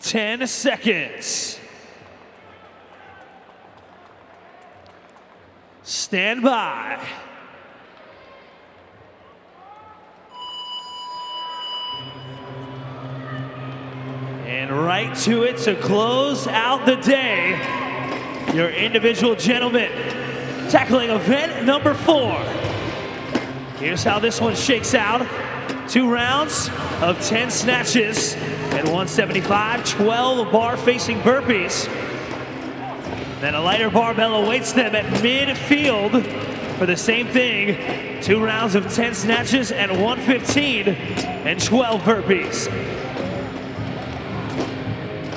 10 seconds. Stand by. And right to it to close out the day. Your individual gentlemen tackling event number 4. Here's how this one shakes out. 2 rounds of 10 snatches at 175, 12 bar-facing burpees. Then a lighter barbell awaits them at midfield for the same thing. 2 rounds of 10 snatches at 115 and 12 burpees.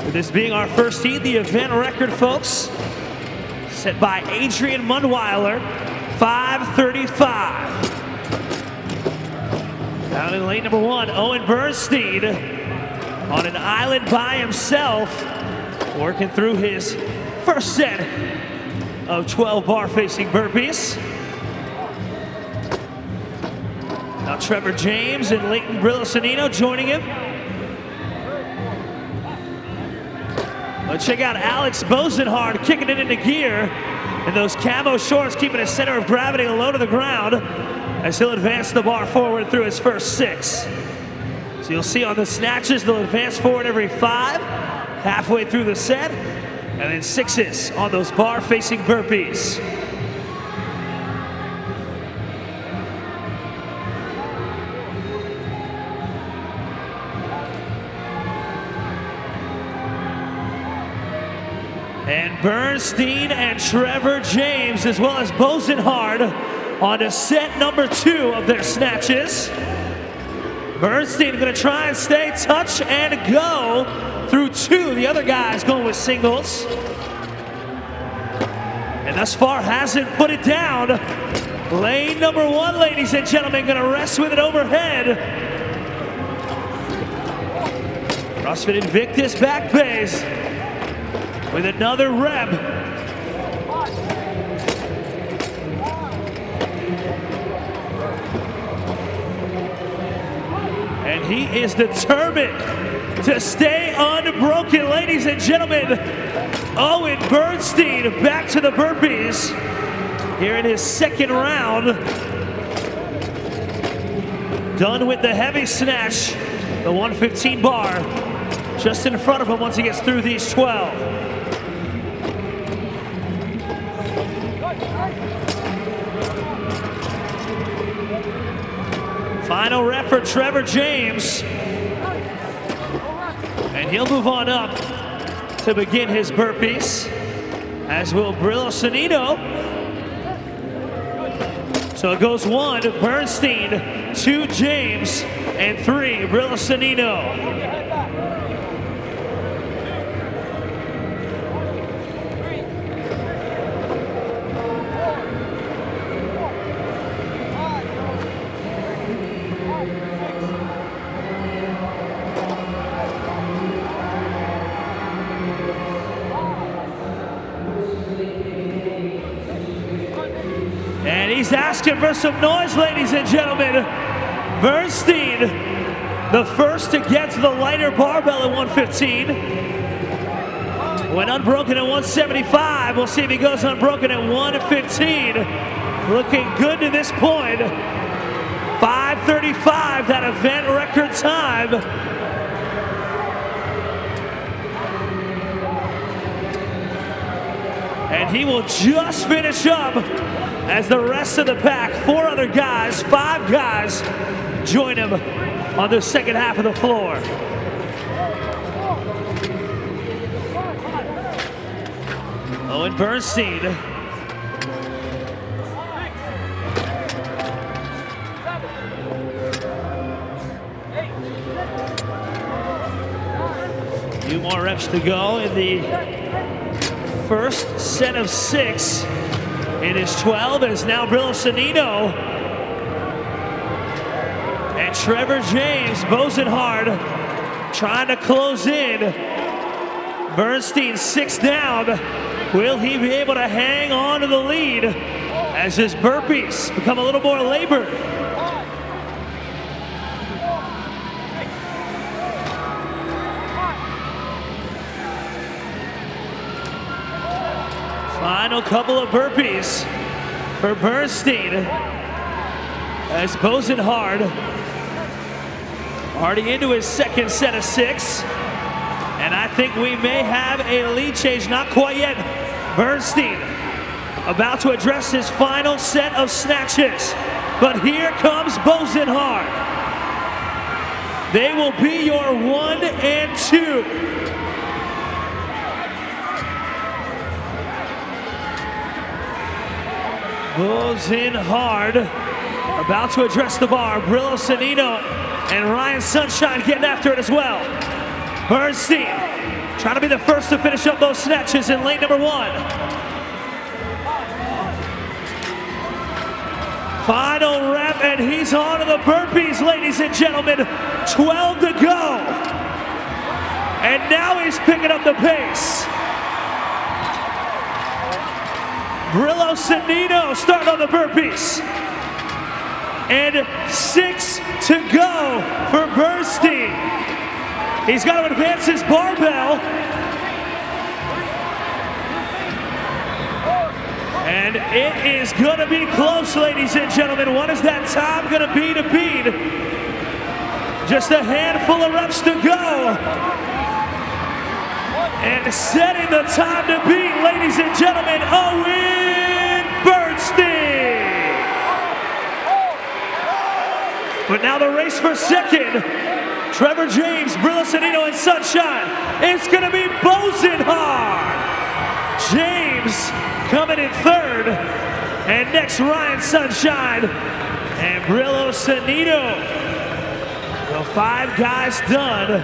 With this being our first heat, the event record, folks, set by Adrian Mundweiler, 5:35. Down in lane number 1, Owen Bernstein on an island by himself, working through his first set of 12 bar-facing burpees. Now Trevor James and Leighton Brillisanino joining him. Let's check out Alex Bosenhard kicking it into gear. And those camo shorts keeping his center of gravity low to the ground as he'll advance the bar forward through his first 6. So you'll see on the snatches, they'll advance forward every 5, halfway through the set, and then 6s on those bar-facing burpees. And Bernstein and Trevor James, as well as Bosenhard, on to set number 2 of their snatches. Bernstein gonna try and stay touch and go through 2. The other guys going with singles. And thus far hasn't put it down. Lane number 1, ladies and gentlemen, gonna rest with it overhead. CrossFit Invictus back base with another rep. And he is determined to stay unbroken, ladies and gentlemen. Owen Bernstein back to the burpees here in his 2nd round. Done with the heavy snatch, the 115 bar, just in front of him once he gets through these 12. Final rep for Trevor James. And he'll move on up to begin his burpees, as will Brillisanino. So it goes 1 Bernstein, 2 James, and 3 Brillisanino. And he's asking for some noise, ladies and gentlemen. Bernstein, the first to get to the lighter barbell at 115. Went unbroken at 175. We'll see if he goes unbroken at 115. Looking good to this point. 5:35, that event record time. And he will just finish up as the rest of the pack, 4 other guys, 5 guys, join him on the second half of the floor. Owen Bernstein. A few more reps to go in the first set of 6. It is 12, and it's now Brillisanino and Trevor James. Bosenhard trying to close in. Bernstein 6 down. Will he be able to hang on to the lead as his burpees become a little more labored? Final couple of burpees for Bernstein as Bosenhard already into his second set of 6. And I think we may have a lead change, not quite yet. Bernstein about to address his final set of snatches. But here comes Bosenhard. They will be your 1 and 2. Bosenhard about to address the bar. Brillo Sanino and Ryan Sunshine getting after it as well. Bernstein trying to be the first to finish up those snatches in lane number 1. Final rep, and he's on to the burpees, ladies and gentlemen. 12 to go. And now he's picking up the pace. Brillo Sanino starting on the burpees. And 6 to go for Bernstein. He's got to advance his barbell. And it is going to be close, ladies and gentlemen. What is that time going to be to beat? Just a handful of reps to go. And setting the time to beat, ladies and gentlemen, Owen Bernstein. But now the race for second. Trevor James, Brillo Sanino, and Sunshine. It's going to be Bosenhard. James coming in third. And next, Ryan Sunshine and Brillo Sanino. Well, 5 guys done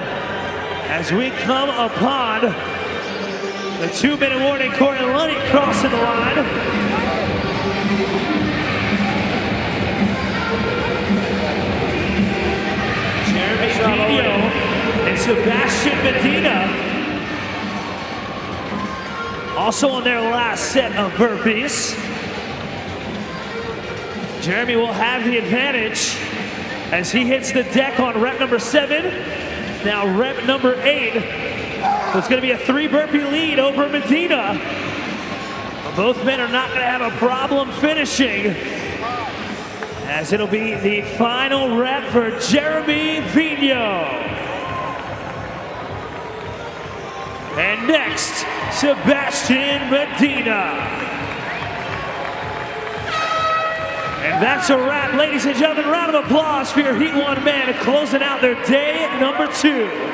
as we come upon the 2-minute warning. Corey Lunny crossing the line. Jeremy Vino and Sebastian Medina also on their last set of burpees. Jeremy will have the advantage as he hits the deck on rep number 7. Now rep number 8. So it's going to be a 3 burpee lead over Medina. Both men are not going to have a problem finishing, as it'll be the final rep for Jeremy Vino. And next, Sebastian Medina. And that's a wrap, ladies and gentlemen. Round of applause for your Heat 1 men closing out their day number 2.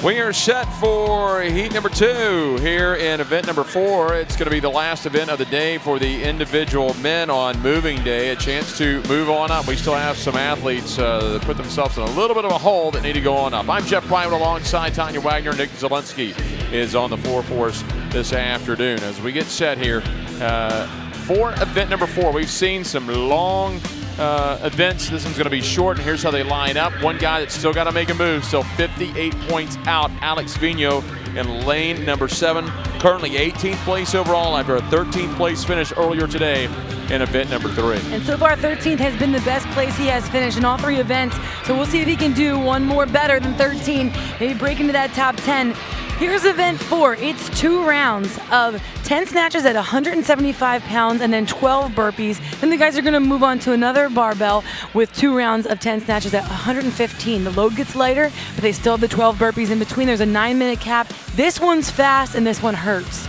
We are set for heat number 2 here in event number 4. It's going to be the last event of the day for the individual men on moving day. A chance to move on up. We still have some athletes that put themselves in a little bit of a hole that need to go on up. I'm Jeff Private alongside Tanya Wagner. Nick Zielinski is on the floor for us this afternoon. As we get set here for event number 4, we've seen some long events. This one's going to be short, and here's how they line up. One guy that's still got to make a move, still 58 points out, Alex Vino in lane number 7, currently 18th place overall after a 13th place finish earlier today in event number 3. And so far 13th has been the best place he has finished in all 3 events, so we'll see if he can do one more better than 13, maybe break into that top 10. Here's event 4. It's 2 rounds of 10 snatches at 175 pounds and then 12 burpees. Then the guys are going to move on to another barbell with 2 rounds of 10 snatches at 115. The load gets lighter, but they still have the 12 burpees in between. There's a 9-minute cap. This one's fast and this one hurts.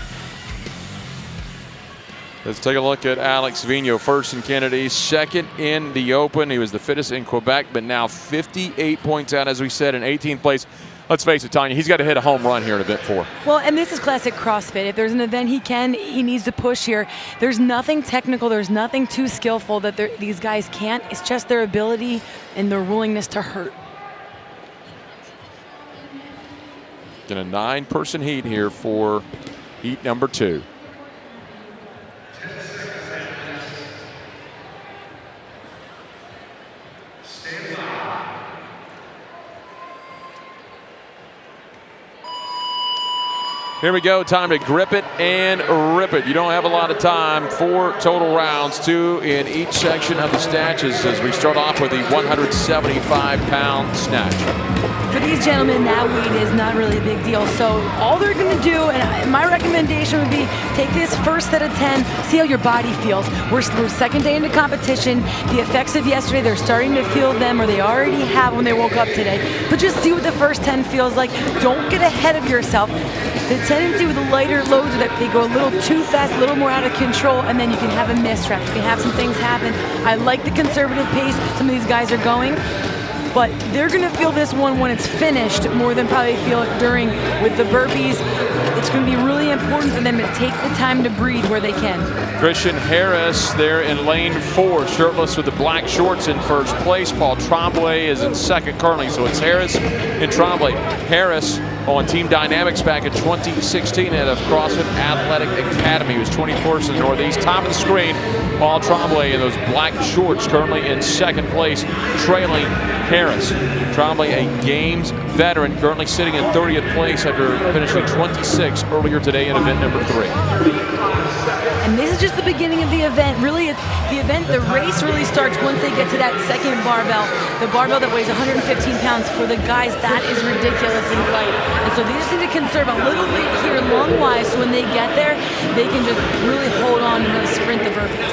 Let's take a look at Alex Vino, first in Kennedy, second in the Open. He was the fittest in Quebec, but now 58 points out, as we said, in 18th place. Let's face it, Tanya, he's got to hit a home run here in event 4. Well, and this is classic CrossFit. If there's an event he needs to push here. There's nothing technical, there's nothing too skillful that these guys can't. It's just their ability and their willingness to hurt. In a 9-person heat here for heat number 2. Here we go, time to grip it and rip it. You don't have a lot of time. 4 total rounds, 2 in each section of the snatches as we start off with the 175-pound snatch. For these gentlemen, that weight is not really a big deal. So all they're going to do, and my recommendation would be take this first set of 10, see how your body feels. We're second day into competition. The effects of yesterday, they're starting to feel them, or they already have when they woke up today. But just see what the first 10 feels like. Don't get ahead of yourself. The tendency with the lighter loads is that they go a little too fast, a little more out of control, and then you can have a misrep. You can have some things happen. I like the conservative pace some of these guys are going. But they're going to feel this one when it's finished more than probably feel it during with the burpees. It's going to be really important for them to take the time to breathe where they can. Christian Harris there in lane 4, shirtless with the black shorts in first place. Paul Tremblay is in second currently, so it's Harris and Tremblay. Harris on Team Dynamics back in 2016 out of CrossFit Athletic Academy. He was 21st in the Northeast. Top of the screen, Paul Tremblay in those black shorts currently in second place, trailing Harris. Tremblay, a Games veteran, currently sitting in 30th place after finishing 26th earlier today in event number 3. And this is just the beginning of the event. Really, it's the race really starts once they get to that second barbell. The barbell that weighs 115 pounds. For the guys, that is ridiculously light. And so they just need to conserve a little bit here lung-wise, so when they get there, they can just really hold on and really sprint the burpees.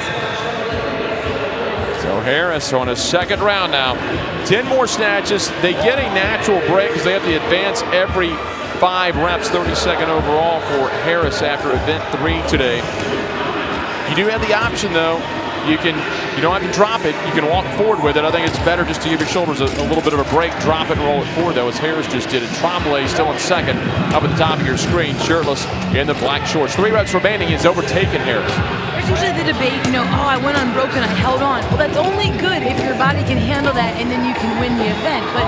So Harris on his second round now. 10 more snatches. They get a natural break because they have to advance every 5 reps, 32nd overall for Harris after event 3 today. You do have the option though. You don't have to drop it. You can walk forward with it. I think it's better just to give your shoulders a little bit of a break, drop it and roll it forward though, as Harris just did it. Tremblay still in second, up at the top of your screen, shirtless in the black shorts. 3 reps remaining, is overtaken Harris. There's usually the debate, oh, I went unbroken, I held on. Well, that's only good if your body can handle that and then you can win the event. But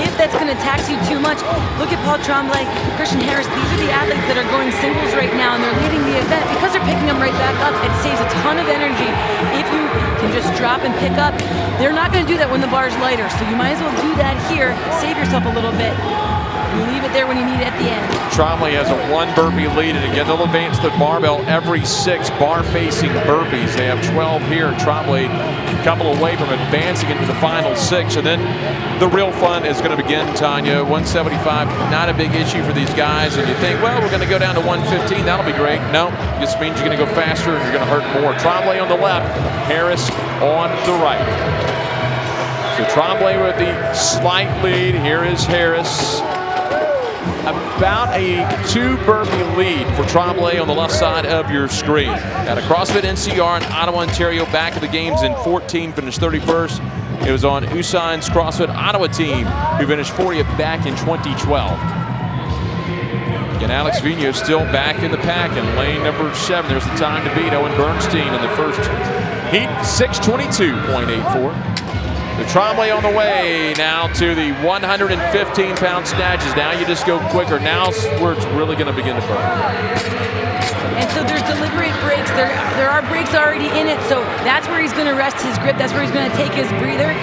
if that's going to tax you too much, look at Paul Tremblay, Christian Harris. These are the athletes that are going singles right now and they're leading the event. Because they're picking them right back up, it saves a ton of energy. If you can just drop and pick up, they're not going to do that when the bar's lighter. So you might as well do that here, save yourself a little bit. You leave it there when you need it at the end. Tremblay has a 1 burpee lead, and again, they'll advance the barbell every 6 bar-facing burpees. They have 12 here. Tremblay a couple away from advancing into the final 6, and then the real fun is going to begin, Tanya. 175, not a big issue for these guys, and you think, well, we're going to go down to 115. That'll be great. No, it just means you're going to go faster and you're going to hurt more. Tremblay on the left, Harris on the right. So Tremblay with the slight lead. Here is Harris. About a 2 burpee lead for Tremblay on the left side of your screen. At a CrossFit NCR in Ottawa, Ontario, back at the games in 14, finished 31st. It was on Usain's CrossFit Ottawa team, who finished 40th back in 2012. Again, Alex Vigneault still back in the pack in lane number 7. There's the time to beat Owen Bernstein in the first heat, 6:22.84. The Tremblay on the way now to the 115-pound snatches. Now you just go quicker. Now's where it's really going to begin to burn. And so there's deliberate breaks. There are breaks already in it, so that's where he's going to rest his grip. That's where he's going to take his breather.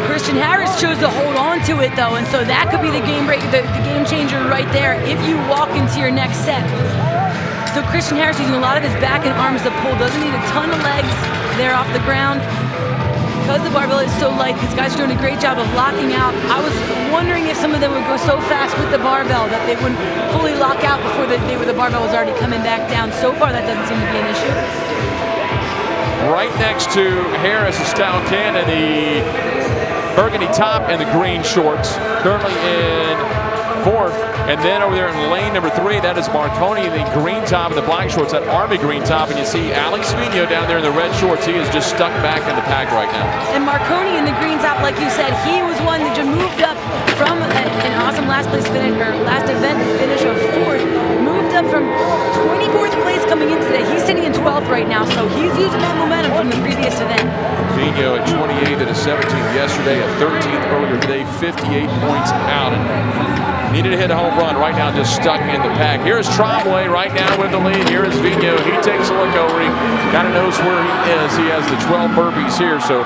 Christian Harris chose to hold on to it, though, and so that could be the game break, the game changer right there if you walk into your next set. So Christian Harris using a lot of his back and arms to pull. Doesn't need a ton of legs there off the ground. Because the barbell is so light, these guys are doing a great job of locking out. I was wondering if some of them would go so fast with the barbell that they wouldn't fully lock out before the barbell was already coming back down. So far, that doesn't seem to be an issue. Right next to Harris is Stalcan in the burgundy top and the green shorts. Currently in 4th. And then over there in lane number 3, that is Marconi in the green top and the black shorts, that army green top. And you see Alex Vigneault down there in the red shorts. He is just stuck back in the pack right now. And Marconi in the green top, like you said, he was one that just moved up from an awesome last place finish, or last event finish of 4th. Moved up from 24th place coming in today. He's sitting in 12th right now, so he's using that momentum from the previous event. Vigneault at 28th and a 17th yesterday, at 13th earlier today, 58 points out. And Needed to hit a home run. Right now just stuck in the pack. Here's Trombley right now with the lead. Here is Vino. He takes a look over. He kind of knows where he is. He has the 12 burpees here, so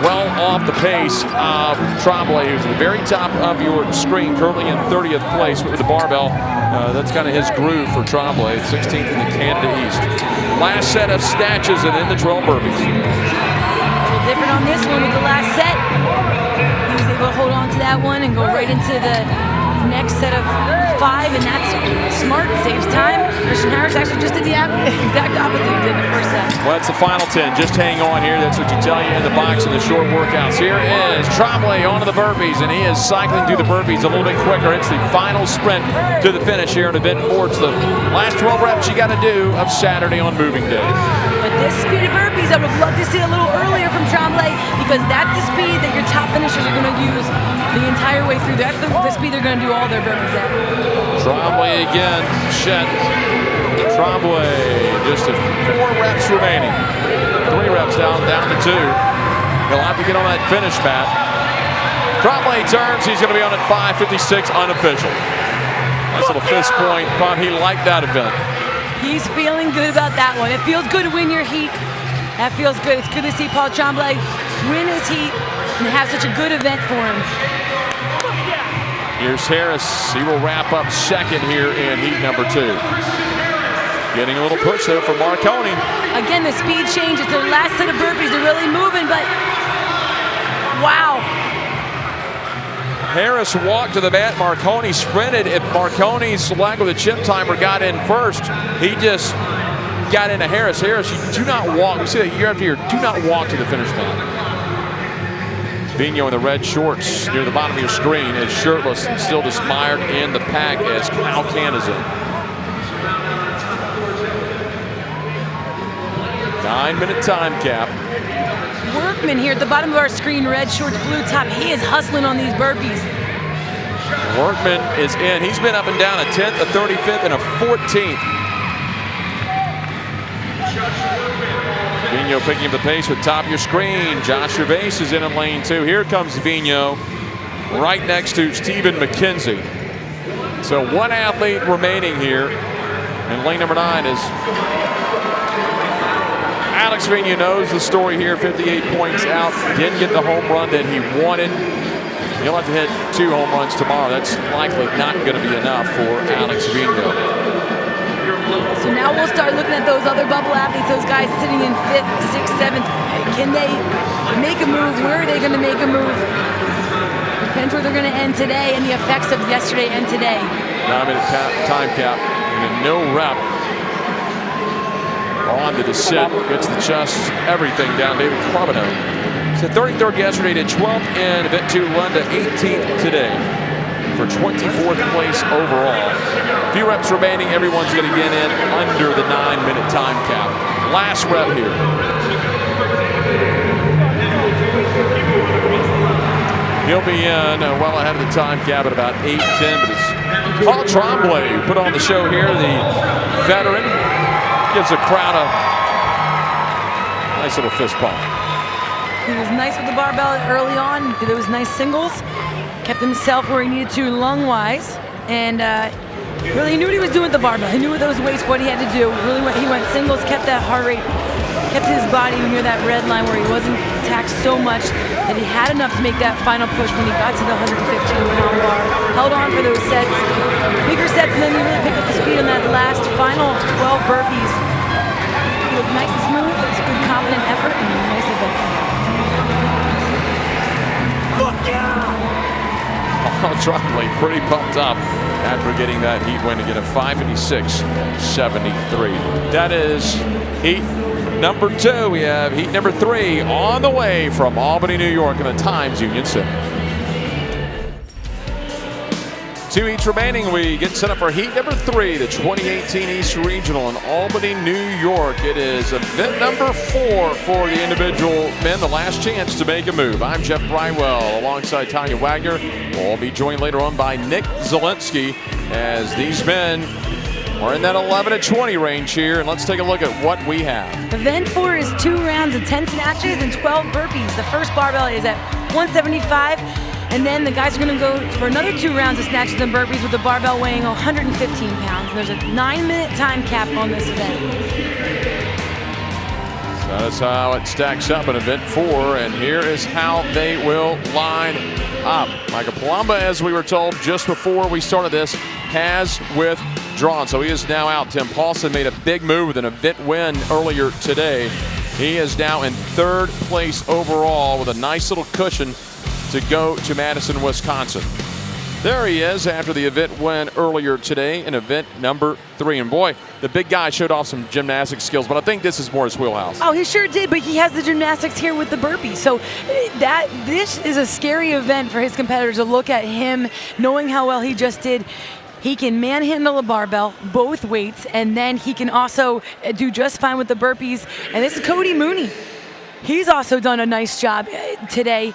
well off the pace of Trombley, who's at the very top of your screen, currently in 30th place with the barbell. That's kind of his groove for Trombley, 16th in the Canada East. Last set of snatches and then the 12 burpees. Different on this one with the last set. He was able to hold on to that one and go right into the next set of 5, and that's smart, saves time. Christian Harris actually just did the exact opposite he did in the first set. Well, it's the final 10. Just hang on here. That's what you tell you in the box in the short workouts. Here is Trombley onto the burpees, and he is cycling through the burpees a little bit quicker. It's the final sprint to the finish here in event 4. It's the last 12 reps you got to do of Saturday on moving day. But this speed of burpees, I would love to see a little earlier from Trombley, because that's the speed that your top finishers are going to use the entire way through. That's the speed they're going to do all their burpees at. Trombley again, Shet. Trombley, just 4 reps remaining. 3 reps down to 2. He'll have to get on that finish mat. Trombley turns, he's going to be on at 5:56 unofficial. Nice little fist point pump. He liked that event. He's feeling good about that one. It feels good to win your heat. That feels good. It's good to see Paul Trombley win his heat and have such a good event for him. Here's Harris. He will wrap up second here in heat number 2. Getting a little push there for Marconi. Again, the speed change. It's their last set of burpees. They're really moving, but wow. Harris walked to the mat. Marconi sprinted. If Marconi's leg with the chip timer got in first, he just got into Harris. Harris, you do not walk. We see that year after year. Do not walk to the finish mat. Vino in the red shorts near the bottom of your screen is shirtless and still just mired in the pack as Cal Can is in. 9-minute time cap. Workman here at the bottom of our screen, red shorts, blue top. He is hustling on these burpees. Workman is in. He's been up and down a 10th, a 35th, and a 14th. Vino picking up the pace with top of your screen. Josh Gervais is in lane 2. Here comes Vino right next to Stephen McKenzie. So 1 athlete remaining here. And lane number 9 is Alex Vino. Knows the story here. 58 points out. Didn't get the home run that he wanted. He'll have to hit 2 home runs tomorrow. That's likely not going to be enough for Alex Vino. So now we'll start looking at those other bubble athletes, those guys sitting in 5th, 6th, 7th. Can they make a move? Where are they going to make a move? Depends where they're going to end today and the effects of yesterday and today. 9-minute time cap and no rep on the descent. Gets the chest, everything down. David Carbonell. So 33rd yesterday to 12th in event 2, run to 18th today for 24th place overall. Few reps remaining. Everyone's going to get in under the 9-minute time cap. Last rep here. He'll be in well ahead of the time cap at about 8:10. But it's Paul Trombley who put on the show here, the veteran, gives the crowd a nice little fist pump. He was nice with the barbell early on. Did those nice singles. Kept himself where he needed to lung-wise. And really, he knew what he was doing with the barbell. He knew with those weights what he had to do. Really, he went singles, kept that heart rate, kept his body near that red line where he wasn't taxed so much that he had enough to make that final push when he got to the 115-pound bar. Held on for those sets, bigger sets, and then he really picked up the speed on that last final 12 burpees. He looked nice and smooth. It was a good, confident effort, and a nice event. Fuck yeah! Paul Trombley pretty pumped up after getting that heat win to get a 5:56.73. That is heat number 2. We have heat number 3 on the way from Albany, New York in the Times Union Center. 2 heats remaining. We get set up for heat number 3, the 2018 East Regional in Albany, New York. It is event number 4 for the individual men, the last chance to make a move. I'm Jeff Brywell alongside Tanya Wagner. We'll be joined later on by Nick Zielinski as these men are in that 11 to 20 range here. And let's take a look at what we have. Event 4 is 2 rounds of 10 snatches and 12 burpees. The first barbell is at 175. And then the guys are going to go for another 2 rounds of snatches and burpees with the barbell weighing 115 pounds. And there's a 9-minute time cap on this event. So that's how it stacks up in event 4, and here is how they will line up. Michael Palumba, as we were told just before we started this, has withdrawn. So he is now out. Tim Paulson made a big move with an event win earlier today. He is now in 3rd place overall with a nice little cushion to go to Madison, Wisconsin. There he is after the event win earlier today in event number 3. And boy, the big guy showed off some gymnastic skills, but I think this is more his wheelhouse. Oh, he sure did, but he has the gymnastics here with the burpees. So this is a scary event for his competitors to look at him, knowing how well he just did. He can manhandle a barbell, both weights, and then he can also do just fine with the burpees. And this is Cody Mooney. He's also done a nice job today.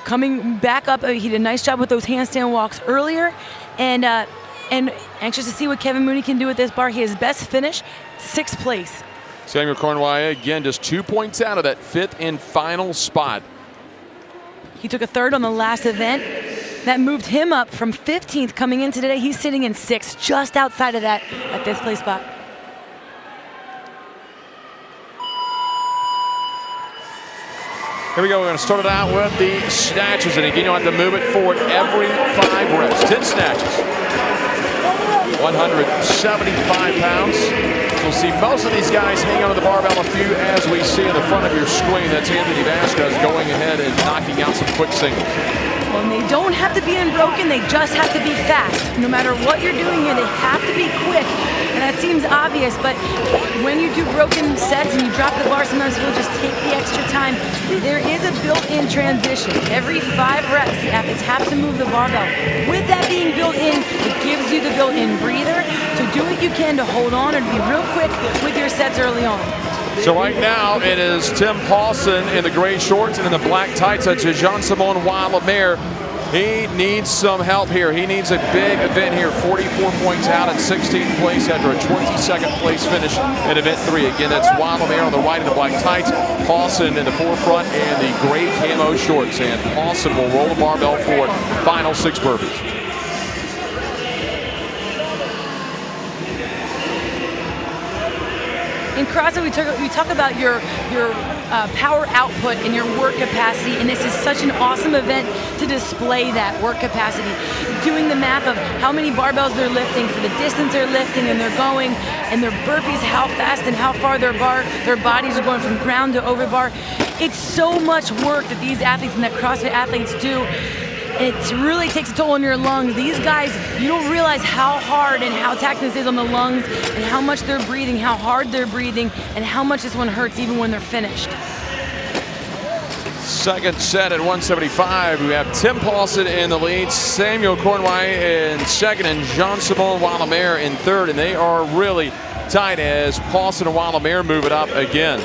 Coming back up, he did a nice job with those handstand walks earlier, and anxious to see what Kevin Mooney can do with this bar. He has best finish, 6th place. Samuel Cornwaya, again, just 2 points out of that 5th and final spot. He took a 3rd on the last event. That moved him up from 15th coming into today. He's sitting in 6th, just outside of that 5th place spot. Here we go. We're going to start it out with the snatches. And again, you'll have to move it forward every 5 reps. 10 snatches. 175 pounds. You'll see most of these guys hang onto the barbell a few, as we see in the front of your screen. That's Anthony Vasquez going ahead and knocking out some quick singles. Well, and they don't have to be unbroken, they just have to be fast. No matter what you're doing here, they have to be quick. And that seems obvious, but when you do broken sets and you drop the bar, sometimes you'll just take the extra time. There is a built-in transition. Every 5 reps, the athletes have to move the barbell. With that being built in, it gives you the built-in breather. So do what you can to hold on and be real quick with your sets early on. So right now it is Tim Paulson in the gray shorts and in the black tights. That's Jean-Simon Wildemare. He needs some help here. He needs a big event here. 44 points out in 16th place after a 22nd place finish in event 3. Again, that's Wildemare on the right in the black tights. Paulson in the forefront and the gray camo shorts. And Paulson will roll the barbell forward. Final 6 burpees. In CrossFit, we talk about your power output and your work capacity, and this is such an awesome event to display that work capacity. Doing the math of how many barbells they're lifting, for the distance they're lifting and they're going, and their burpees, how fast and how far their bodies are going from ground to over bar. It's so much work that these athletes and that CrossFit athletes do. It really takes a toll on your lungs. These guys, you don't realize how hard and how taxing this is on the lungs and how much they're breathing, how hard they're breathing, and how much this one hurts even when they're finished. Second set at 175. We have Tim Paulson in the lead, Samuel Cornway in second, and Jean-Simon Wildemare in third. And they are really tight as Paulson and Wildemare move it up again.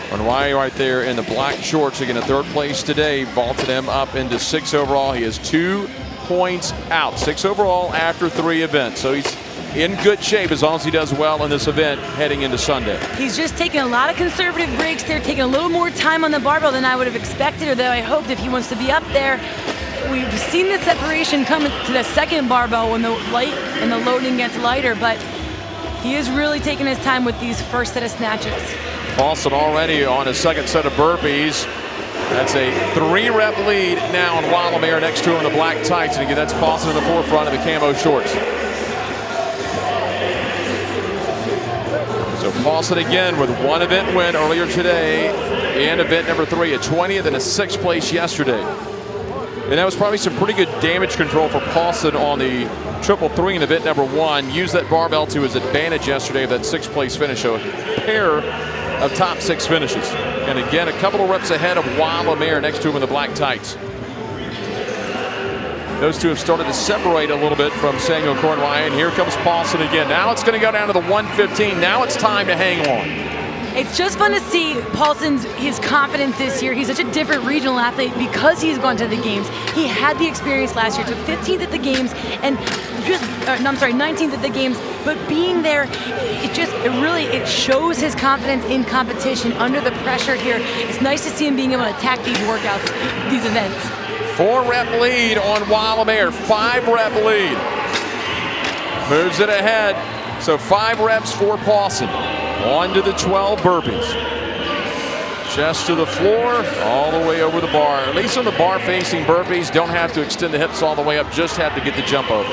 Cornway right there in the black shorts, again in 3rd place today, vaulted him up into 6th overall. He is 2 points out, 6 overall after 3 events. So he's in good shape as long as he does well in this event heading into Sunday. He's just taking a lot of conservative breaks there, taking a little more time on the barbell than I would have expected or that I hoped if he wants to be up there. We've seen the separation come to the second barbell when the light and the loading gets lighter, but he is really taking his time with these first set of snatches. Paulson already on his second set of burpees. That's a 3-rep lead now on Wildemare next to him in the black tights. And again, that's Paulson in the forefront of the camo shorts. So Paulson again with 1 event win earlier today in event number 3, a 20th and a 6th place yesterday. And that was probably some pretty good damage control for Paulson on the 333 in event number 1. Used that barbell to his advantage yesterday of that 6th place finish. So a pair of top 6 finishes. And again, a couple of reps ahead of Wildemare next to him in the black tights. Those two have started to separate a little bit from Samuel Cornway, and here comes Paulson again. Now it's going to go down to the 115. Now it's time to hang on. It's just fun to see his confidence this year. He's such a different regional athlete because he's gone to the games. He had the experience last year, took 15th at the games, and 19th at the games. But being there, it shows his confidence in competition under the pressure here. It's nice to see him being able to attack these workouts, these events. 4-rep lead on Wildemare, 5-rep lead. Moves it ahead, so 5 reps for Paulson. On to the 12 burpees. Chest to the floor, all the way over the bar. At least on the bar facing burpees, don't have to extend the hips all the way up, just have to get the jump over.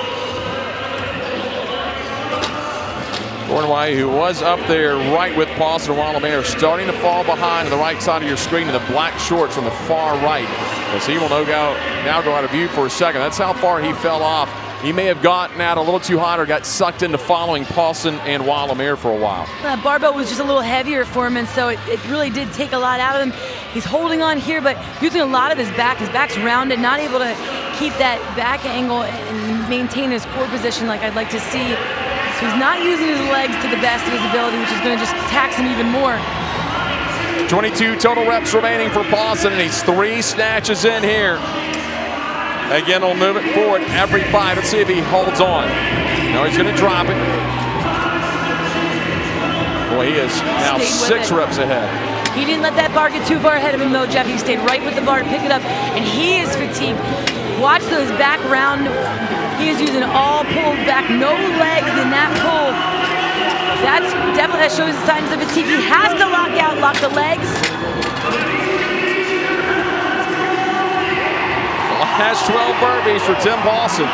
Cornway, who was up there right with Paulson and Wildemare, starting to fall behind on the right side of your screen in the black shorts on the far right, as he will now go out of view for a second. That's how far he fell off. He may have gotten out a little too hot or got sucked into following Paulson and Wildemare for a while. That barbell was just a little heavier for him, and so it really did take a lot out of him. He's holding on here, but using a lot of his back. His back's rounded, not able to keep that back angle and maintain his core position like I'd like to see. So he's not using his legs to the best of his ability, which is going to just tax him even more. 22 total reps remaining for Paulson, and he's 3 snatches in here. Again, he'll move it forward every 5. Let's see if he holds on. No, he's going to drop it. Boy, he is now 6 reps ahead. He didn't let that bar get too far ahead of him, though, Jeff. He stayed right with the bar to pick it up, and he is fatigued. Watch those back round. He is using all pulled back, no legs in that pull. That shows the signs of fatigue. He has to lock the legs. Last 12 burpees for Tim Paulson.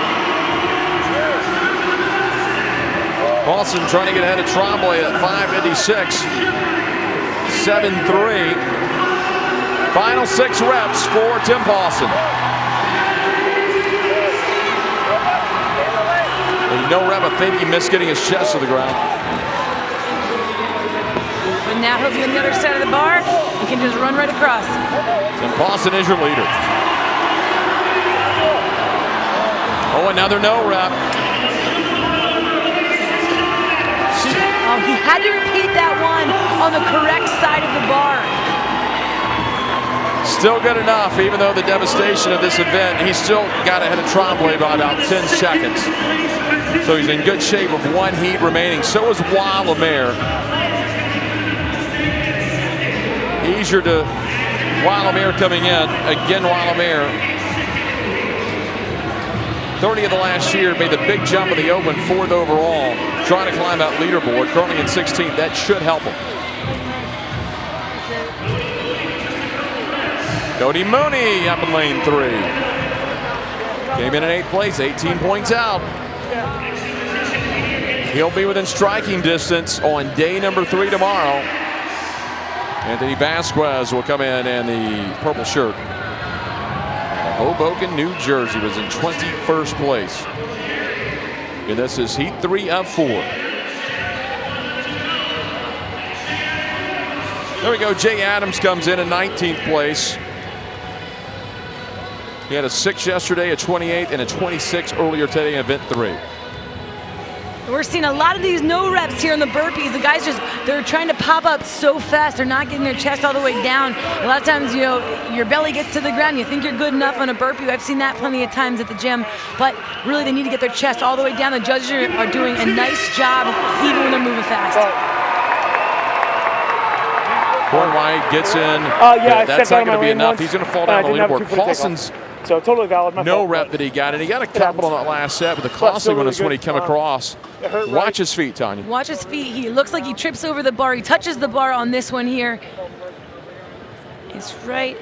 Paulson trying to get ahead of Tremblay at 5:56. 7:3. Final 6 reps for Tim Paulson. No rep, I think he missed getting his chest to the ground. But now he'll be on the other side of the bar. He can just run right across. Tim Paulson is your leader. Oh, another no rep. Oh, he had to repeat that one on the correct side of the bar. Still good enough, even though the devastation of this event, he's still got ahead of Tremblay by about 10 seconds. So he's in good shape with 1 heat remaining. So is Wildemare. Easier to Wildemare coming in. Again, Wildemare, 30 of the last year, made the big jump of the Open, 4th overall, trying to climb that leaderboard, currently in 16th. That should help him. Cody Mooney up in lane 3. Came in 8th place, 18 points out. He'll be within striking distance on day number 3 tomorrow. Anthony Vasquez will come in the purple shirt. Hoboken, New Jersey was in 21st place. And this is heat 3 of 4. There we go. Jay Adams comes in 19th place. He had a 6 yesterday, a 28th, and a 26 earlier today in event 3. We're seeing a lot of these no reps here on the burpees. The guys they're trying to pop up so fast. They're not getting their chest all the way down. A lot of times, your belly gets to the ground. You think you're good enough on a burpee. I've seen that plenty of times at the gym. But really, they need to get their chest all the way down. The judges are doing a nice job, even when they're moving fast. Cornway gets in. That's not going to be enough. He's going to fall down the leaderboard. Paulson's so totally valid. no rep that he got, and he got a couple on that last set, but the costly one is when he came across. Watch his feet, Tanya. Watch his feet. He looks like he trips over the bar. He touches the bar on this one here. It's right.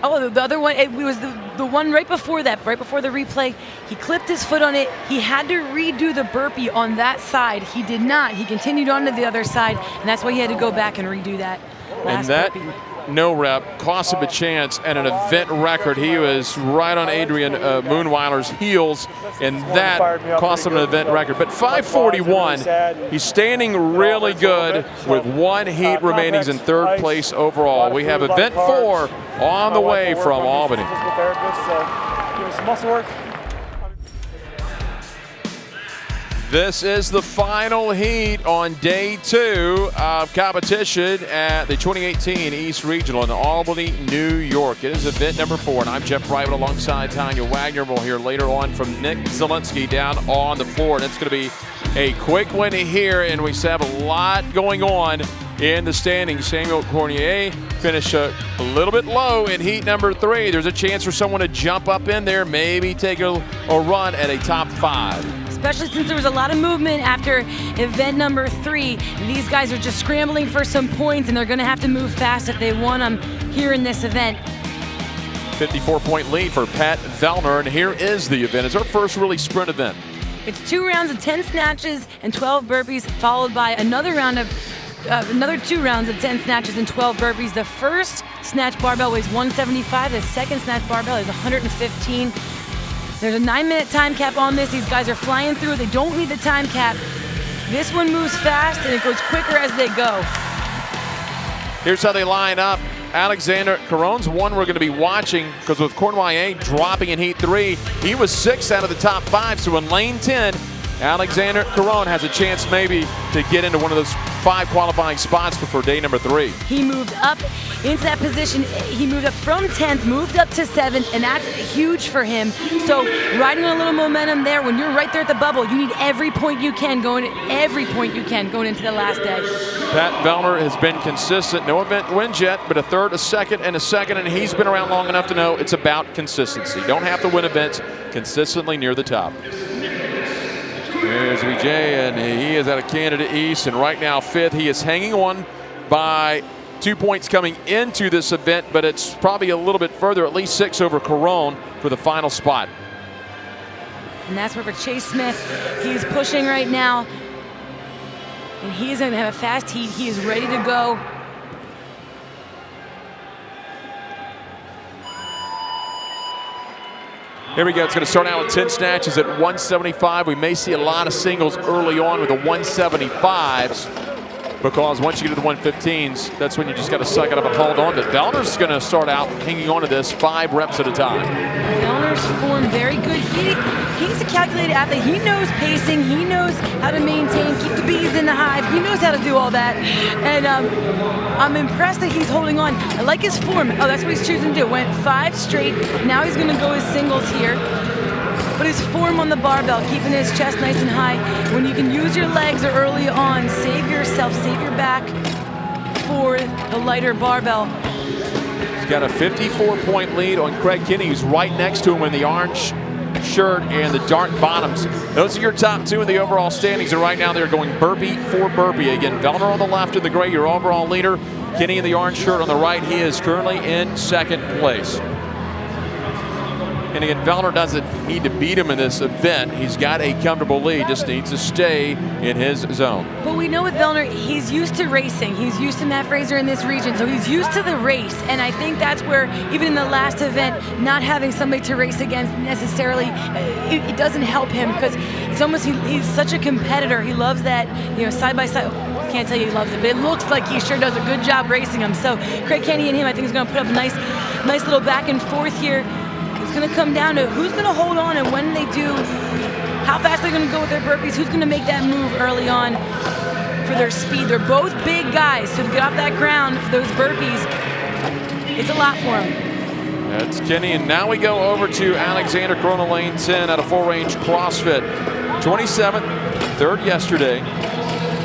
Oh, the other one, it was the one right before that, right before the replay. He clipped his foot on it. He had to redo the burpee on that side. He did not. He continued on to the other side, and that's why he had to go back and redo that last burpee. No rep cost him a chance at an event record. He was right on Adrian Moonweiler's heels, and that cost him an event record. But 5:41, he's standing really good with 1 heat remaining. He's in 3rd place overall. We have event 4 on the way from Albany. This is the final heat on day 2 of competition at the 2018 East Regional in Albany, New York. It is event number 4, and I'm Jeff Private alongside Tanya Wagner. We'll hear later on from Nick Zielinski down on the floor, and it's going to be a quick win here, and we have a lot going on in the standings. Samuel Cornier finished a little bit low in heat number 3. There's a chance for someone to jump up in there, maybe take a run at a top 5. Especially since there was a lot of movement after event number 3. These guys are just scrambling for some points, and they're going to have to move fast if they want them here in this event. 54-point lead for Pat Vellner, and here is the event. It's our first really sprint event. It's 2 rounds of 10 snatches and 12 burpees, followed by another 2 rounds of 10 snatches and 12 burpees. The first snatch barbell weighs 175. The second snatch barbell is 115. There's a 9-minute time cap on this. These guys are flying through. They don't need the time cap. This one moves fast, and it goes quicker as they go. Here's how they line up. Alexander Caron's one we're going to be watching, because with Cornoyer dropping in heat 3, he was 6 out of the top 5. So in lane 10, Alexander Caron has a chance maybe to get into one of those 5 qualifying spots before day number 3. He moved up into that position. He moved up from 10th, moved up to 7th, and that's huge for him. So riding on a little momentum there, when you're right there at the bubble, you need every point you can going into the last day. Pat Vellner has been consistent. No event wins yet, but a third, a second, and he's been around long enough to know it's about consistency. Don't have to win events, consistently near the top. Here's Vijay, and he is out of Canada East, and right now 5th. He is hanging on by 2 points coming into this event, but it's probably a little bit further, at least 6 over Caron for the final spot. And that's where for Chase Smith, he's pushing right now, and he's going to have a fast heat. He is ready to go. Here we go. It's going to start out with 10 snatches at 175. We may see a lot of singles early on with the 175s, because once you get to the 115s, that's when you just got to suck it up and hold on. But Vellner's going to start out hanging on to this 5 reps at a time. Vellner's form very good. He's a calculated athlete. He knows pacing. He knows how to maintain, keep the bees in the hive. He knows how to do all that. And I'm impressed that he's holding on. I like his form. Oh, that's what he's choosing to do. Went 5 straight. Now he's going to go his singles here. But his form on the barbell, keeping his chest nice and high. When you can use your legs early on, save yourself, save your back for the lighter barbell. He's got a 54-point lead on Craig Kinney, who's right next to him in the orange shirt and the dark bottoms. Those are your top 2 in the overall standings, and right now they're going burpee for burpee. Again, Vellner on the left in the gray, your overall leader. Kinney in the orange shirt on the right. He is currently in 2nd place. And again, Vellner doesn't need to beat him in this event. He's got a comfortable lead, just needs to stay in his zone. But we know with Vellner, he's used to racing. He's used to Matt Fraser in this region, so he's used to the race. And I think that's where, even in the last event, not having somebody to race against necessarily, it doesn't help him, because it's almost, he's such a competitor. He loves that, side by side. Can't tell you he loves it, but it looks like he sure does a good job racing him. So Craig Kenny and him, I think, is going to put up a nice little back and forth here. It's going to come down to who's going to hold on, and when they do, how fast they're going to go with their burpees, who's going to make that move early on for their speed. They're both big guys, so to get off that ground for those burpees, it's a lot for them. That's Kenny, and now we go over to Alexander Corona, lane 10 out of Full Range CrossFit. 27th, 3rd yesterday.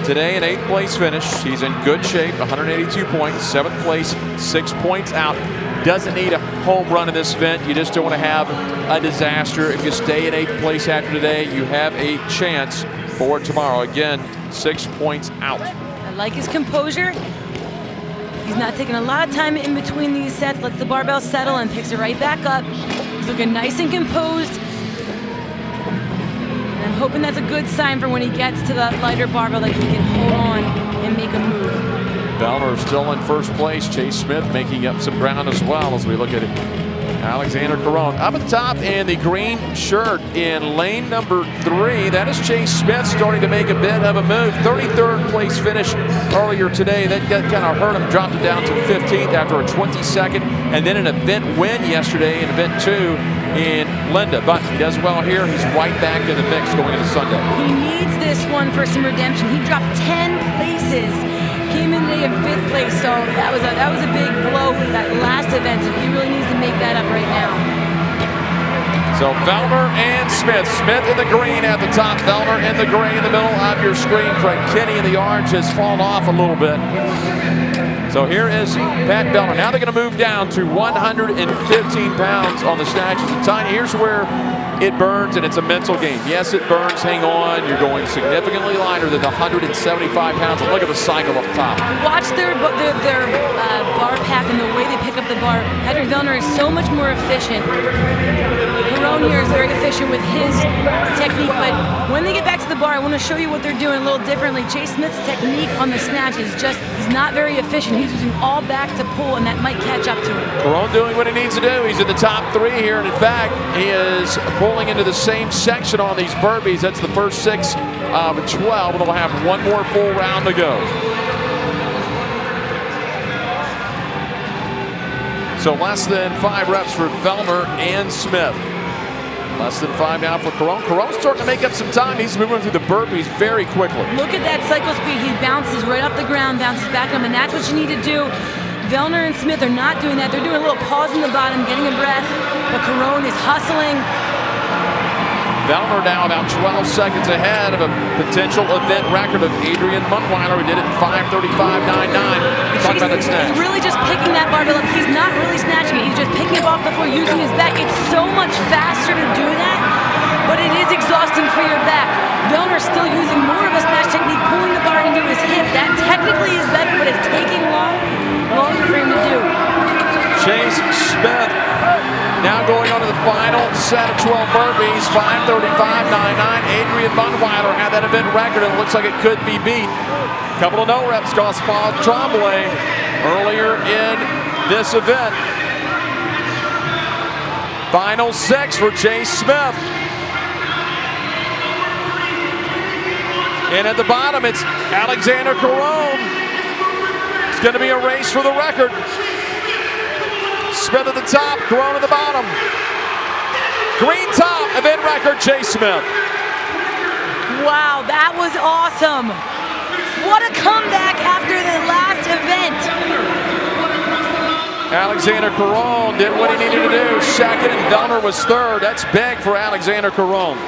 Today an 8th place finish. He's in good shape, 182 points, 7th place, 6 points out. Doesn't need a home run in this event. You just don't want to have a disaster. If you stay in 8th place after today, you have a chance for tomorrow. Again, 6 points out. I like his composure. He's not taking a lot of time in between these sets, lets the barbell settle and picks it right back up. He's looking nice and composed. And I'm hoping that's a good sign for when he gets to the lighter barbell that he can hold on and make a move. Vellner still in 1st place. Chase Smith making up some ground as well as we look at it. Alexander Caron up at the top in the green shirt in lane number 3. That is Chase Smith starting to make a bit of a move. 33rd place finish earlier today. That kind of hurt him, dropped it down to 15th after a 22nd, and then an event win yesterday in event 2 in Linda. But he does well here. He's right back in the mix going into Sunday. He needs this one for some redemption. He dropped 10 places. Came in today in 5th place, so that was a big blow with that last event, so he really needs to make that up right now. So Vellner and Smith. Smith in the green at the top, Vellner in the gray in the middle of your screen. Craig Kinney in the orange has fallen off a little bit. So here is Pat Vellner. Now they're going to move down to 115 pounds on the snatches. And Tanya, here's where it burns, and it's a mental game. Yes, it burns. Hang on. You're going significantly lighter than the 175 pounds. And look at the cycle up top. Watch their bar pack and the way they pick up the bar. Patrick Vellner is so much more efficient. Perone here is very efficient with his technique, but when they get back to the bar, I want to show you what they're doing a little differently. Chase Smith's technique on the snatch is just, he's not very efficient. He's using all back to pull, and that might catch up to him. Perone doing what he needs to do. He's in the top 3 here, and in fact, he is pulling into the same section on these burpees. That's the first 6 of 12, and they'll have one more full round to go. So less than 5 reps for Vellner and Smith. Less than 5 now for Perone. Perone's starting to make up some time. He's moving through the burpees very quickly. Look at that cycle speed. He bounces right off the ground, bounces back up, and that's what you need to do. Vellner and Smith are not doing that. They're doing a little pause in the bottom, getting a breath, but Perone is hustling. Vellner now about 12 seconds ahead of a potential event record of Adrian Muntweiler, who did it in 5:35.99. Talk about that snatch. He's really just picking that barbell up. He's not really snatching it. He's just picking it off the floor, using his back. It's so much faster to do that, but it is exhausting for your back. Vellner's still using more of a snatch technique, pulling the bar into his hip. That technically is better, but it's taking longer for him to do. Chase Smith now going on to the final set of 12 burpees, 5:35.99. Adrian Muntweiler had that event record, and it looks like it could be beat. Couple of no reps cost Paul Tremblay earlier in this event. Final 6 for Chase Smith. And at the bottom, it's Alexander Perone. It's going to be a race for the record. Smith at the top, Perone at the bottom. Green top, event record, Chase Smith. Wow, that was awesome. What a comeback after the last event. Alexander Perone did what he needed to do. Second, and Vellner was third. That's big for Alexander Perone.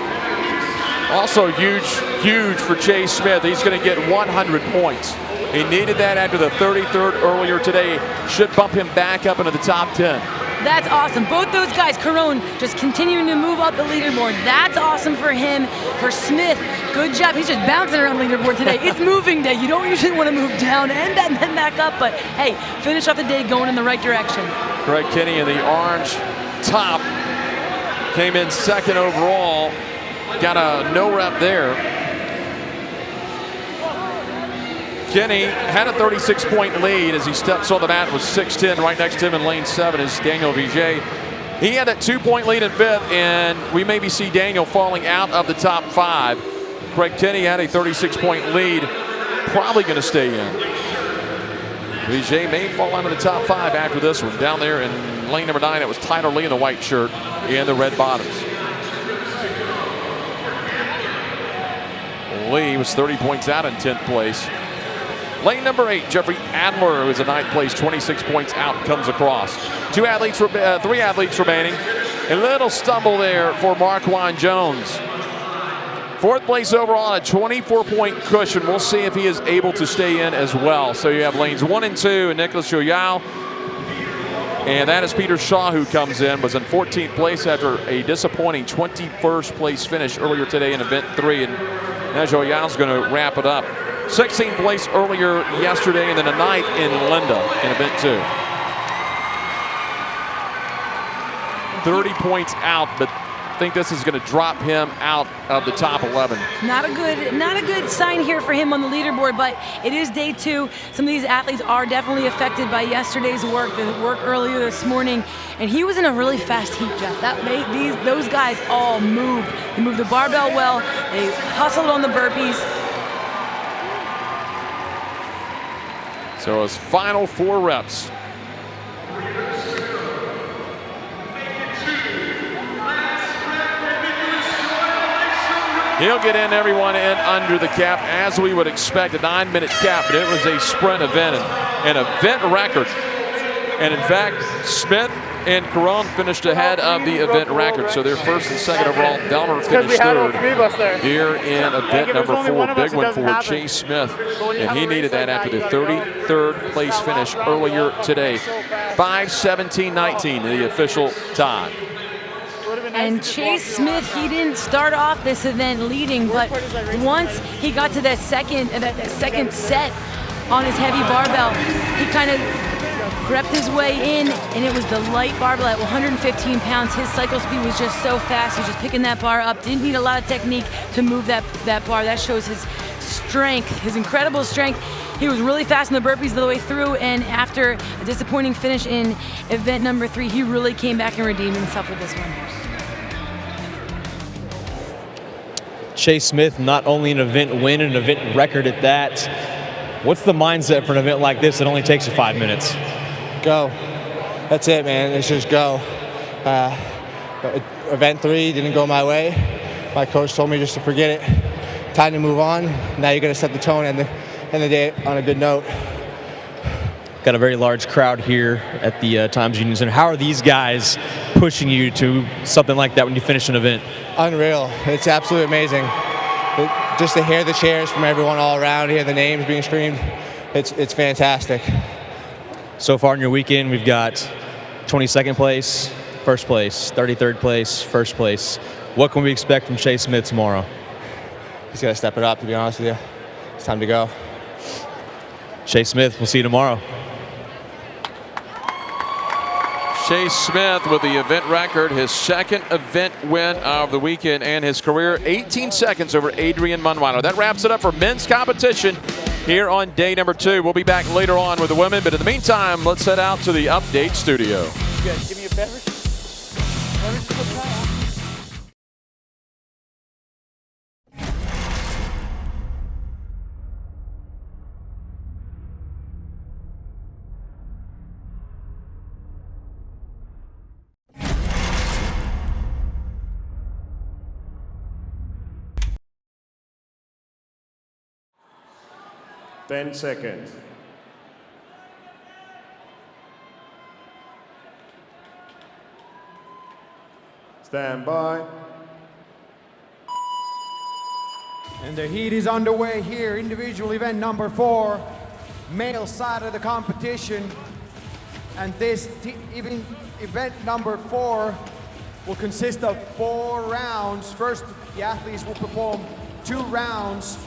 Also huge for Chase Smith. He's going to get 100 points. He needed that after the 33rd earlier today. Should bump him back up into the top 10. That's awesome. Both those guys, Perone, just continuing to move up the leaderboard. That's awesome for him. For Smith, good job. He's just bouncing around the leaderboard today. It's moving day. You don't usually want to move down and then back up, but hey, finish off the day going in the right direction. Craig Kinney in the orange top came in second overall. Got a no rep there. Kinney had a 36-point lead as he steps on the mat with 6'10". Right next to him in lane 7 is Daniel Vigier. He had that 2-point lead in 5th, and we maybe see Daniel falling out of the top 5. Craig Kinney had a 36-point lead, probably going to stay in. Vigier may fall out of the top 5 after this one. Down there in lane number 9, it was Tyler Lee in the white shirt and the red bottoms. Lee was 30 points out in 10th place. Lane number 8, Jeffrey Adler, who is in 9th place, 26 points out, comes across. 3 athletes remaining. A little stumble there for Marquand Jones. 4th place overall, a 24-point cushion. We'll see if he is able to stay in as well. So you have lanes 1 and 2, and Nicholas Joyal. And that is Peter Shaw, who comes in, was in 14th place after a disappointing 21st place finish earlier today in event 3. And now Joyal's going to wrap it up. 16th place earlier yesterday, and then a 9th in Linda in event 2. 30 points out, but I think this is going to drop him out of the top 11. Not a good sign here for him on the leaderboard, but it is day 2. Some of these athletes are definitely affected by yesterday's work, the work earlier this morning, and he was in a really fast heat, Jeff. Those guys all moved. They moved the barbell well. They hustled on the burpees. So his final 4 reps. He'll get everyone in under the cap, as we would expect, a 9-minute cap, but it was a sprint event and an event record. And in fact, Smith and Karan finished ahead of the event record. So they're first and second overall. Delmer finished third here in event number 4. Big one for Chase Smith, and he needed that after the 33rd place finish earlier today. 5:17.19, the official time. And Chase Smith, he didn't start off this event leading, but once he got to that second set on his heavy barbell, he kind of crept his way in, and it was the light barbell at 115 pounds. His cycle speed was just so fast. He was just picking that bar up. Didn't need a lot of technique to move that bar. That shows his strength, his incredible strength. He was really fast in the burpees the way through, and after a disappointing finish in event number 3, he really came back and redeemed himself with this one. Chase Smith, not only an event win, an event record at that. What's the mindset for an event like this that only takes you 5 minutes? Go. That's it, man. It's just go. Event 3 didn't go my way. My coach told me just to forget it. Time to move on. Now you got to set the tone and end the day on a good note. Got a very large crowd here at the Times Union Center. How are these guys pushing you to something like that when you finish an event? Unreal. It's absolutely amazing. Just to hear the cheers from everyone all around, hear the names being screamed, it's fantastic. So far in your weekend, we've got 22nd place, first place, 33rd place, first place. What can we expect from Chase Smith tomorrow? He's got to step it up, to be honest with you. It's time to go. Chase Smith, we'll see you tomorrow. Chase Smith with the event record, his second event win of the weekend and his career, 18 seconds over Adrian Manwano. That wraps it up for men's competition here on day number 2. We'll be back later on with the women, but in the meantime, let's head out to the update studio. Good. Give me a beverage. Ten seconds. Stand by. And the heat is underway here. Individual event number 4, male side of the competition. And this event number 4 will consist of 4 rounds. First, the athletes will perform 2 rounds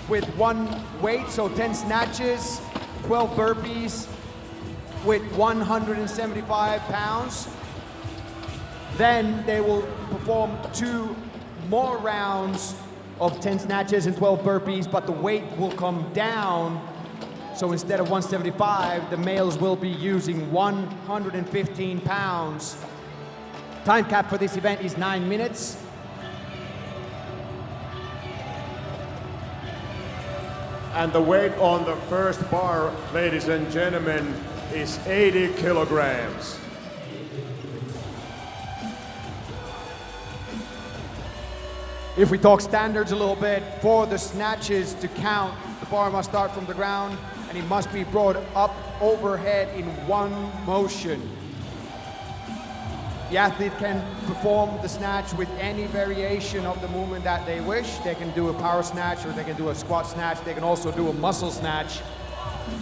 with 1 weight, so 10 snatches, 12 burpees with 175 pounds. Then they will perform 2 more rounds of 10 snatches and 12 burpees, but the weight will come down. So instead of 175, the males will be using 115 pounds. Time cap for this event is 9 minutes. And the weight on the first bar, ladies and gentlemen, is 80 kilograms. If we talk standards a little bit, for the snatches to count, the bar must start from the ground and it must be brought up overhead in 1 motion. The athlete can perform the snatch with any variation of the movement that they wish. They can do a power snatch, or they can do a squat snatch. They can also do a muscle snatch.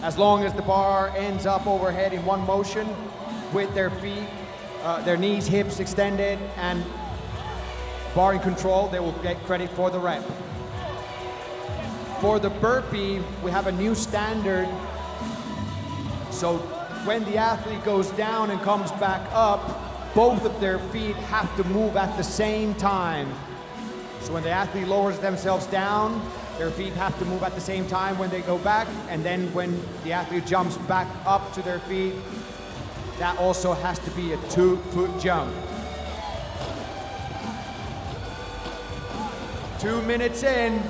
As long as the bar ends up overhead in 1 motion with their feet, their knees, hips extended, and bar in control, they will get credit for the rep. For the burpee, we have a new standard. So when the athlete goes down and comes back up, both of their feet have to move at the same time. So when the athlete lowers themselves down, their feet have to move at the same time when they go back, and then when the athlete jumps back up to their feet, that also has to be a 2-foot jump. 2 minutes in,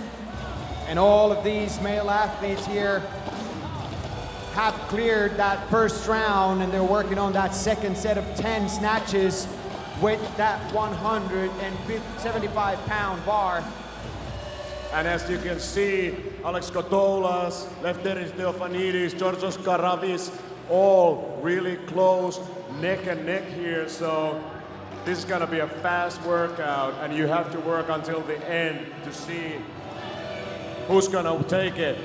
and all of these male athletes here have cleared that first round, and they're working on that second set of 10 snatches with that 175-pound bar. And as you can see, Alex Kotolas, Lefteris Theophanidis, Georgios Karavis, all really close, neck and neck here, so this is gonna be a fast workout, and you have to work until the end to see who's gonna take it.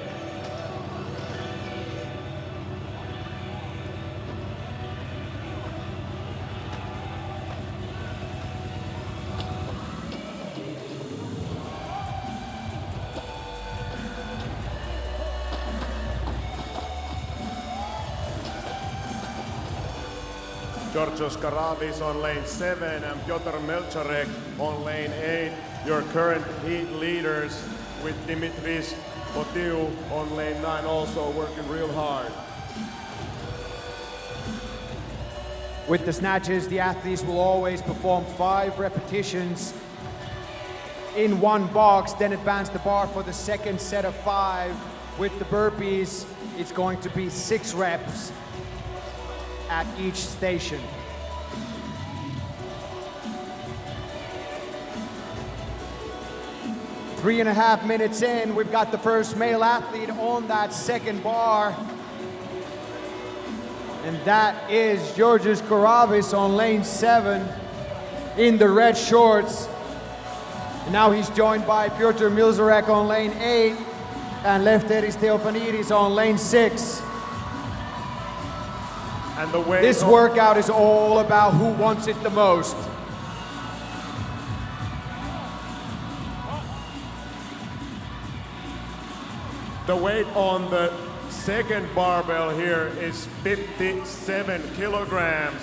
Georgios Karavis on lane 7 and Piotr Melcharek on lane 8. Your current heat leaders with Dimitris Potiu on lane 9 also working real hard. With the snatches, the athletes will always perform 5 repetitions in one box, then advance the bar for the second set of 5. With the burpees, it's going to be 6 reps at each station. Three and a half minutes in, we've got the first male athlete on that second bar. And that is Georgios Karavis on lane 7 in the red shorts. And now he's joined by Piotr Milzarek on lane 8 and Lefteris Theophanidis on lane 6. And the way this workout is all about who wants it the most. The weight on the second barbell here is 57 kilograms.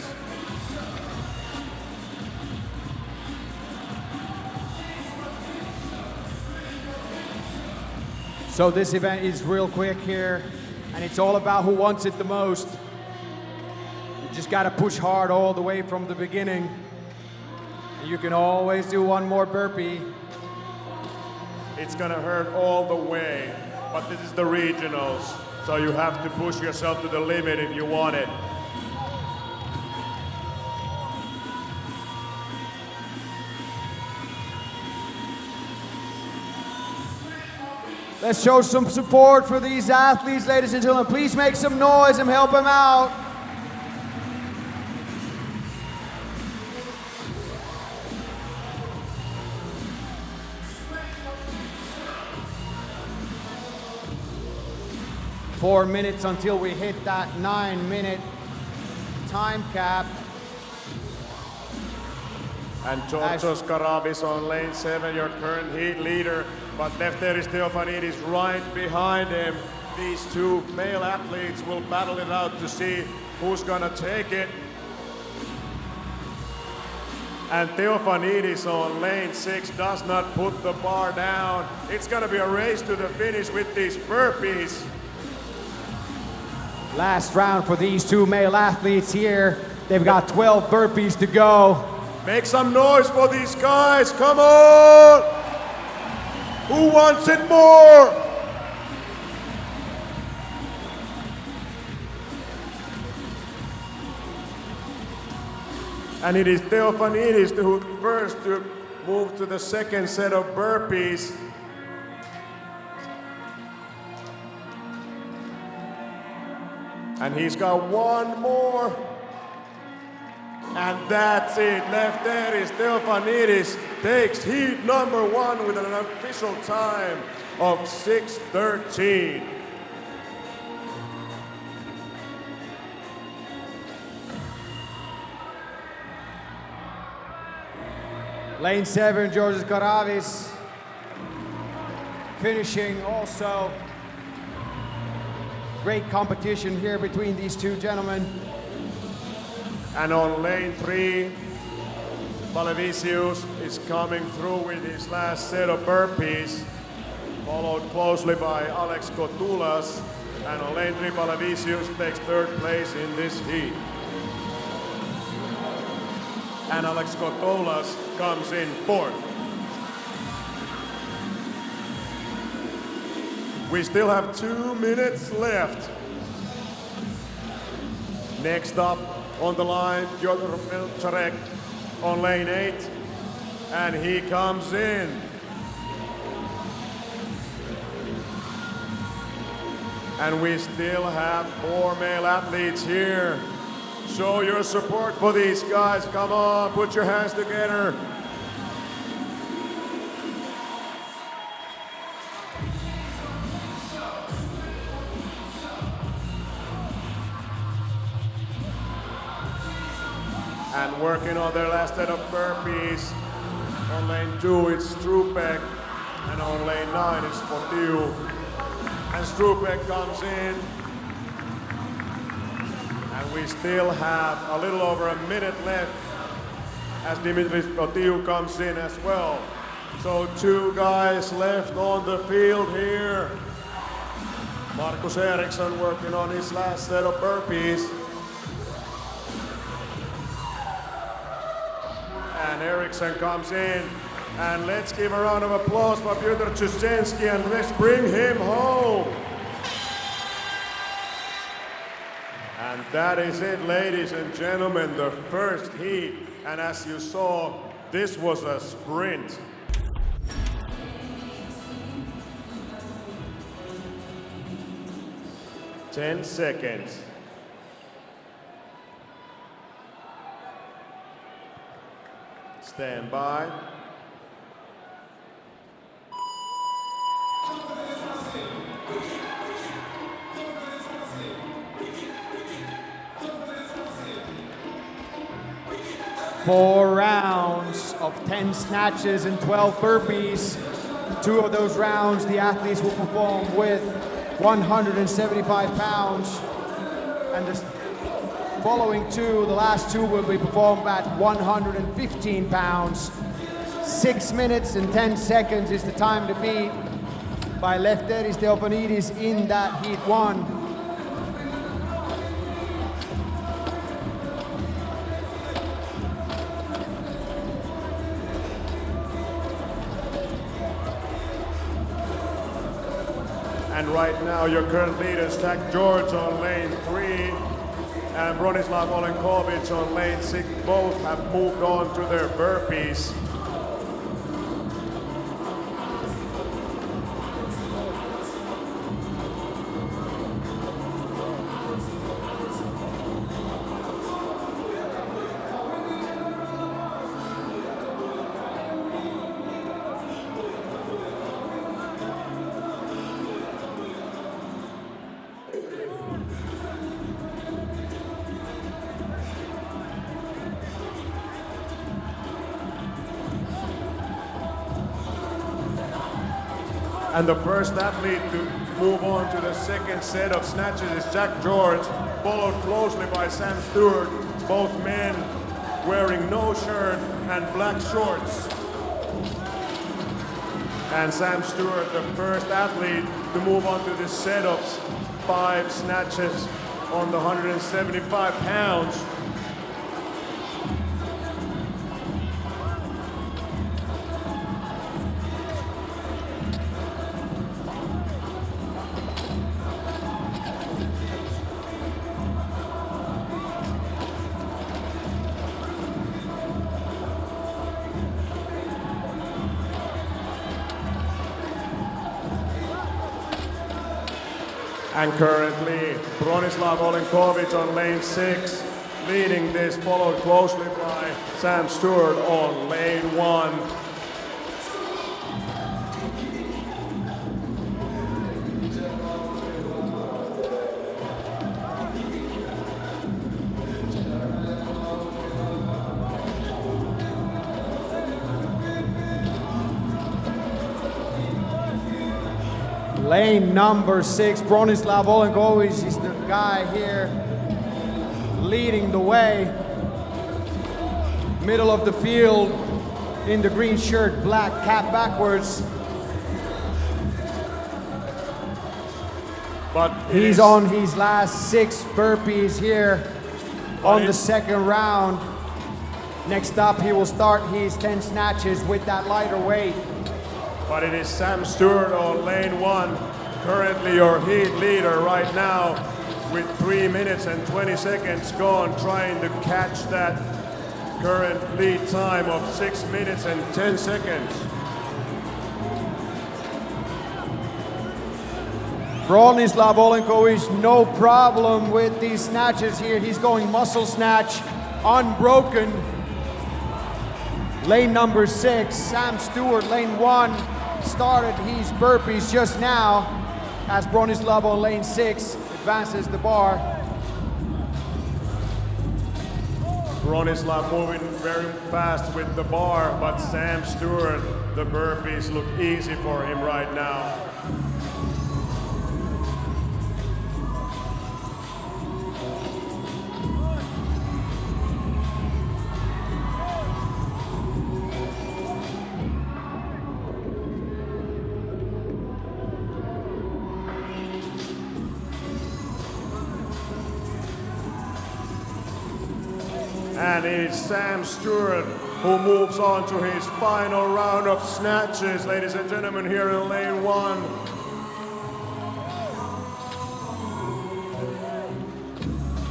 So this event is real quick here, and it's all about who wants it the most. You just gotta push hard all the way from the beginning. And you can always do one more burpee. It's gonna hurt all the way, but this is the regionals, so you have to push yourself to the limit if you want it. Let's show some support for these athletes, ladies and gentlemen. Please make some noise and help them out. Four minutes until we hit that 9-minute time cap. And Georgios Karavis on lane 7, your current heat leader, but Lefteris Theophanidis right behind him. These two male athletes will battle it out to see who's gonna take it. And Theophanidis on lane 6 does not put the bar down. It's gonna be a race to the finish with these burpees. Last round for these two male athletes here. They've got 12 burpees to go. Make some noise for these guys, come on! Who wants it more? And it is Theophanidis who first to move to the second set of burpees. And he's got one more. And that's it. Lefteris Theophanidis takes heat number 1 with an official time of 6:13. Lane 7, Georgios Karavis finishing also. Great competition here between these two gentlemen. And on lane 3, Balevisius is coming through with his last set of burpees, followed closely by Alex Kotulas. And on lane 3, Balevisius takes 3rd place in this heat. And Alex Kotulas comes in 4th. We still have 2 minutes left. Next up on the line, Piotr Melcharek on lane 8, and he comes in. And we still have 4 male athletes here. Show your support for these guys. Come on, put your hands together. And working on their last set of burpees. On lane 2 it's Strupek, and on lane 9 it's Fotiu. And Strupek comes in. And we still have a little over a minute left as Dimitris Fotiu comes in as well. So 2 guys left on the field here. Markus Eriksson working on his last set of burpees. And Eriksson comes in. And let's give a round of applause for Piotr Czeszczynski and let's bring him home. And that is it, ladies and gentlemen, the first heat. And as you saw, this was a sprint. Ten seconds. Stand by. Four rounds of 10 snatches and 12 burpees. 2 of those rounds, the athletes will perform with 175 pounds. And the following 2, the last 2 will be performed at 115 pounds. 6 minutes and 10 seconds is the time to beat by Lefteris Theophanidis in that heat 1. And right now, your current leaders, Jack George on lane 3 and Bronislav Olenkovic on lane 6, both have moved on to their burpees. And the first athlete to move on to the second set of snatches is Jack George, followed closely by Sam Stewart, both men wearing no shirt and black shorts. And Sam Stewart, the first athlete to move on to this set of 5 snatches on the 175 pounds. And currently, Bronislav Olenkovic on lane 6, leading this, followed closely by Sam Stewart on lane 1. Lane number 6, Bronislav Olenkovic is the guy here leading the way. Middle of the field in the green shirt, black cap backwards. But he's on his last 6 burpees here on the second round. Next up, he will start his 10 snatches with that lighter weight. But it is Sam Stewart on lane 1, currently your heat leader right now with 3 minutes and 20 seconds gone, trying to catch that current lead time of 6 minutes and 10 seconds. Bronislav Olenkovic, no problem with these snatches here. He's going muscle snatch, unbroken. Lane number 6, Sam Stewart, lane 1, started his burpees just now as Bronislav on lane 6 advances the bar. Bronislav moving very fast with the bar, but Sam Stewart, the burpees look easy for him right now. And it's Sam Stewart who moves on to his final round of snatches, ladies and gentlemen, here in lane 1.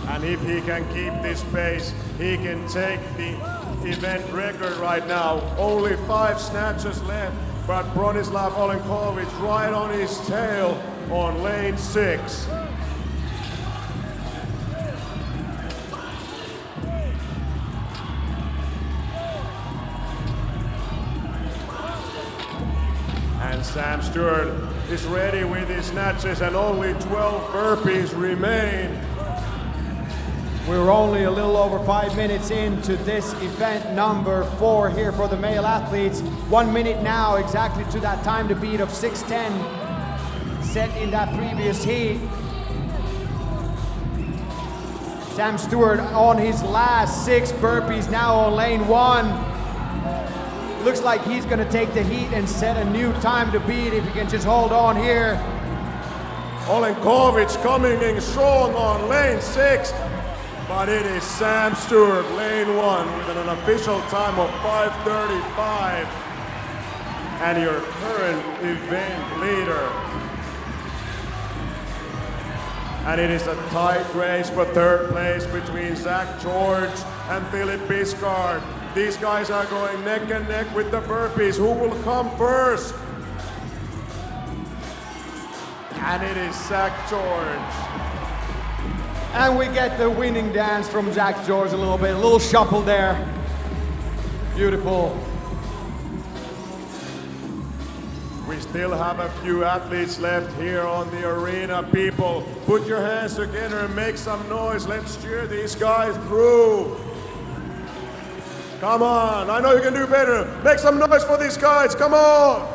And if he can keep this pace, he can take the event record right now. Only 5 snatches left, but Bronislav Olenkovic right on his tail on lane 6. And Sam Stewart is ready with his snatches and only 12 burpees remain. We're only a little over 5 minutes into this event number 4 here for the male athletes. 1 minute now exactly to that time to beat of 6:10 set in that previous heat. Sam Stewart on his last 6 burpees now on lane 1. Looks like he's gonna take the heat and set a new time to beat if he can just hold on here. Olenkovic coming in strong on lane 6, but it is Sam Stewart, lane 1, with an official time of 5:35, and your current event leader. And it is a tight race for 3rd place between Zach George and Philip Biscard. These guys are going neck and neck with the burpees. Who will come first? And it is Zach George. And we get the winning dance from Zach George a little shuffle there. Beautiful. We still have a few athletes left here on the arena. People, put your hands together and make some noise. Let's cheer these guys through. Come on, I know you can do better. Make some noise for these guys, come on.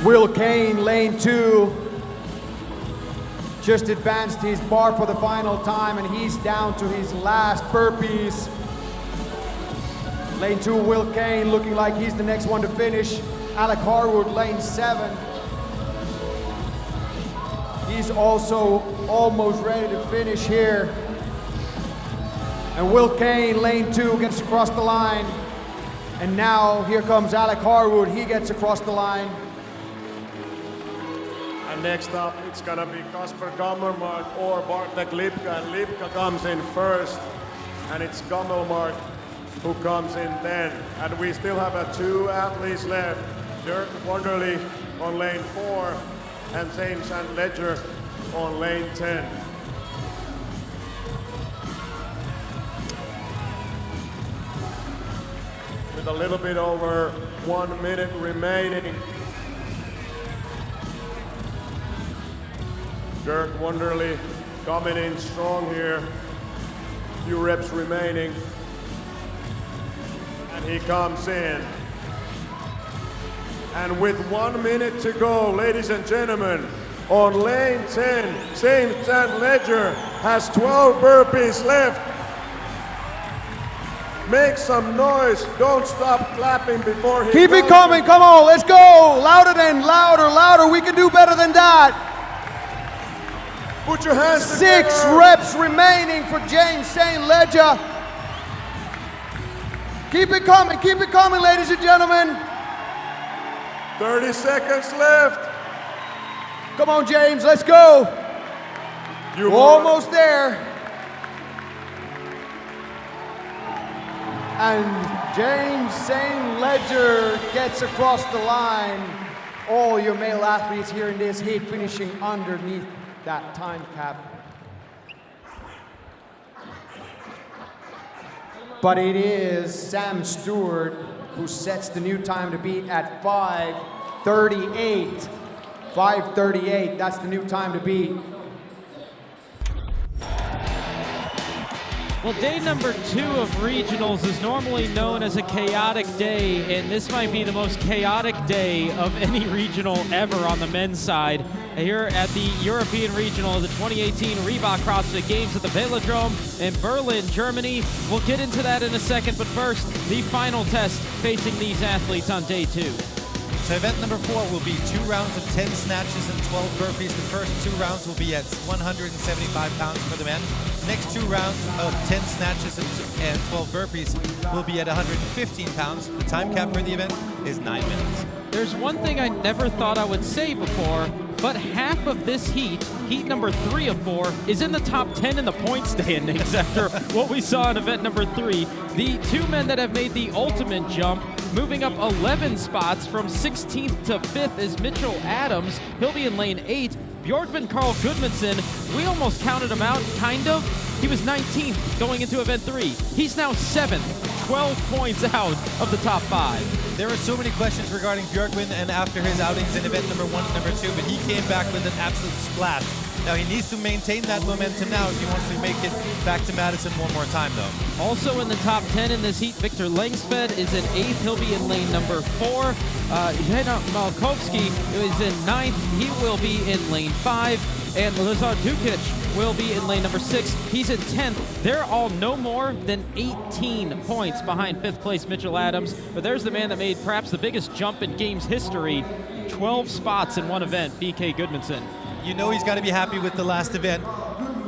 Will Kane, lane 2, just advanced his bar for the final time and he's down to his last burpees. Lane 2, Will Kane, looking like he's the next one to finish. Alec Harwood, lane 7. He's also almost ready to finish here. And Will Kane, lane 2, gets across the line. And now here comes Alec Harwood, he gets across the line. And next up, it's gonna be Kasper Gammelmark or Bartek Lipka, and Lipka comes in first. And it's Gammelmark who comes in then. And we still have 2 athletes left. Dirk Wonderly on lane 4 and James and Ledger on lane 10. With a little bit over 1 minute remaining. Dirk Wonderly coming in strong here. Few reps remaining. And he comes in. And with 1 minute to go, ladies and gentlemen, on lane 10, James and Ledger has 12 burpees left. Make some noise. Don't stop clapping before he Keep it comes. coming, come on, let's go. Louder than louder, louder. We can do better than that. Put your hands 6 together. reps remaining for James St. Ledger. Keep it coming, ladies and gentlemen. 30 seconds left. Come on, James, let's go. Almost there. And James St. Ledger gets across the line. All your male athletes here in this heat finishing underneath that time cap. But it is Sam Stewart who sets the new time to beat at 5:38. 5:38, that's the new time to beat. Well, day number 2 of regionals is normally known as a chaotic day, and this might be the most chaotic day of any regional ever on the men's side. Here at the European Regional, the 2018 Reebok CrossFit Games at the Velodrome in Berlin, Germany. We'll get into that in a second, but first, the final test facing these athletes on day 2. So event number 4 will be 2 rounds of 10 snatches and 12 burpees. The first 2 rounds will be at 175 pounds for the men. Next 2 rounds of 10 snatches and 12 burpees will be at 115 pounds. The time cap for the event is 9 minutes. There's one thing I never thought I would say before, but half of this heat number 3 of 4, is in the top 10 in the point standings after what we saw in event number 3. The 2 men that have made the ultimate jump, moving up 11 spots from 16th to 5th is Mitchell Adams. He'll be in lane 8. Björkman Carl Goodmanson, we almost counted him out, kind of. He was 19th going into event 3. He's now 7th, 12 points out of the top 5. There were so many questions regarding Björkman and after his outings in event number 1 and number 2, but he came back with an absolute splash. Now he needs to maintain that momentum now if he wants to make it back to Madison one more time though. Also in the top 10 in this heat, Victor Lengsved is in 8th. He'll be in lane number 4. Jena Malkovsky is in 9th. He will be in lane 5. And Lazar Dukic will be in lane number 6. He's in 10th. They're all no more than 18 points behind 5th place Mitchell Adams. But there's the man that made perhaps the biggest jump in games history. 12 spots in one event, BK Goodmanson. You know he's got to be happy with the last event.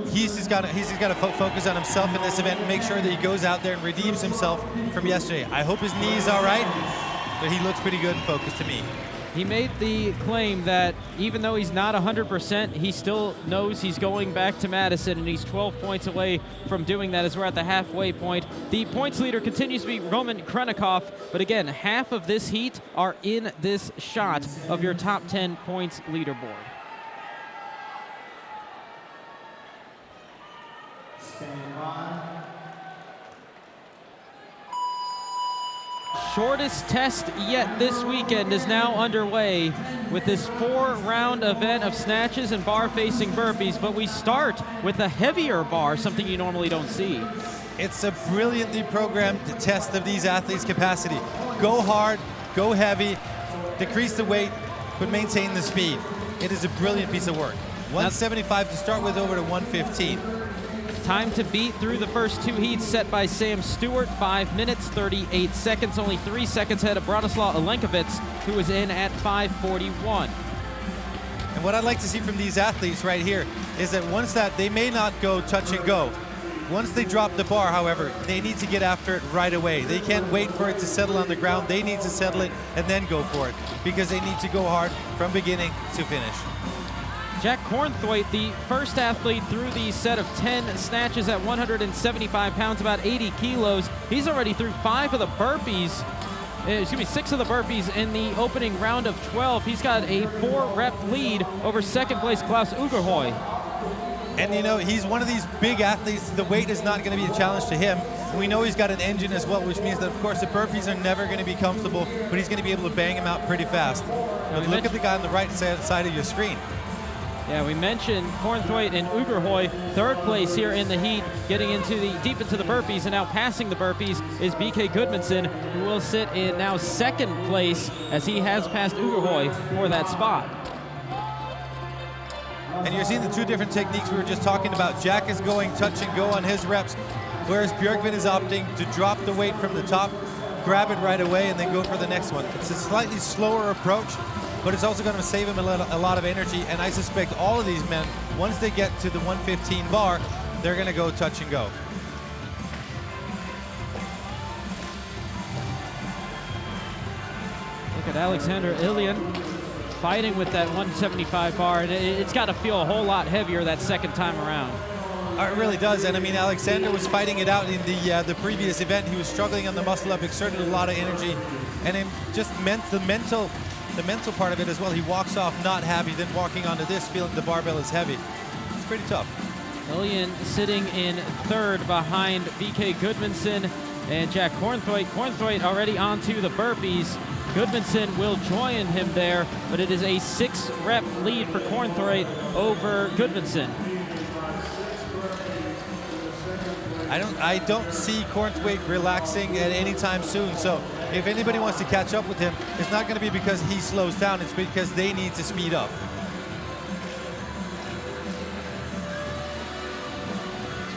He's just got to focus on himself in this event and make sure that he goes out there and redeems himself from yesterday. I hope his knee's all right, but he looks pretty good and focused to me. He made the claim that even though he's not 100%, he still knows he's going back to Madison, and he's 12 points away from doing that as we're at the halfway point. The points leader continues to be Roman Krenikov, but again, half of this heat are in this shot of your top 10 points leaderboard. Shortest test yet this weekend is now underway with this 4-round event of snatches and bar-facing burpees, but we start with a heavier bar, something you normally don't see. It's a brilliantly programmed test of these athletes' capacity. Go hard, go heavy, decrease the weight, but maintain the speed. It is a brilliant piece of work. 175 to start with, over to 115. Time to beat through the first 2 heats set by Sam Stewart, 5 minutes, 38 seconds, only 3 seconds ahead of Branislav Alenkovits, who is in at 5:41. And what I'd like to see from these athletes right here is that once that, they may not go touch and go. Once they drop the bar, however, they need to get after it right away. They can't wait for it to settle on the ground. They need to settle it and then go for it, because they need to go hard from beginning to finish. Jack Cornthwaite, the first athlete through the set of 10 snatches at 175 pounds, about 80 kilos. He's already through 6 of the burpees in the opening round of 12. He's got a 4-rep lead over second place Klaus Ugerhoy. And you know, he's one of these big athletes. The weight is not going to be a challenge to him. And we know he's got an engine as well, which means that, of course, the burpees are never going to be comfortable, but he's going to be able to bang them out pretty fast. Now, look at the guy on the right side of your screen. Yeah, we mentioned Cornthwaite and Ugerhoy, 3rd place here in the heat, getting deep into the burpees, and now passing the burpees is BK Goodmanson, who will sit in now 2nd place as he has passed Ugerhoy for that spot. And you're seeing the 2 different techniques we were just talking about. Jack is going touch and go on his reps, whereas Björkman is opting to drop the weight from the top, grab it right away, and then go for the next one. It's a slightly slower approach, but it's also going to save him a lot of energy. And I suspect all of these men, once they get to the 115 bar, they're going to go touch and go. Look at Alexander Ilyan. fighting with that 175 bar, and it's got to feel a whole lot heavier that second time around. It really does, and I mean, Alexander was fighting it out in the previous event. He was struggling on the muscle up, exerted a lot of energy, and it just meant the mental part of it as well. He walks off not happy, then walking onto this feeling the barbell is heavy. It's pretty tough. Ilian sitting in third behind BK Goodmanson and Jack Cornthwaite. Cornthwaite already onto the burpees. Goodmanson will join him there, but it is a 6-rep lead for Cornthwaite over Goodmanson. I don't see Cornthwaite relaxing at any time soon, so if anybody wants to catch up with him, it's not going to be because he slows down, it's because they need to speed up.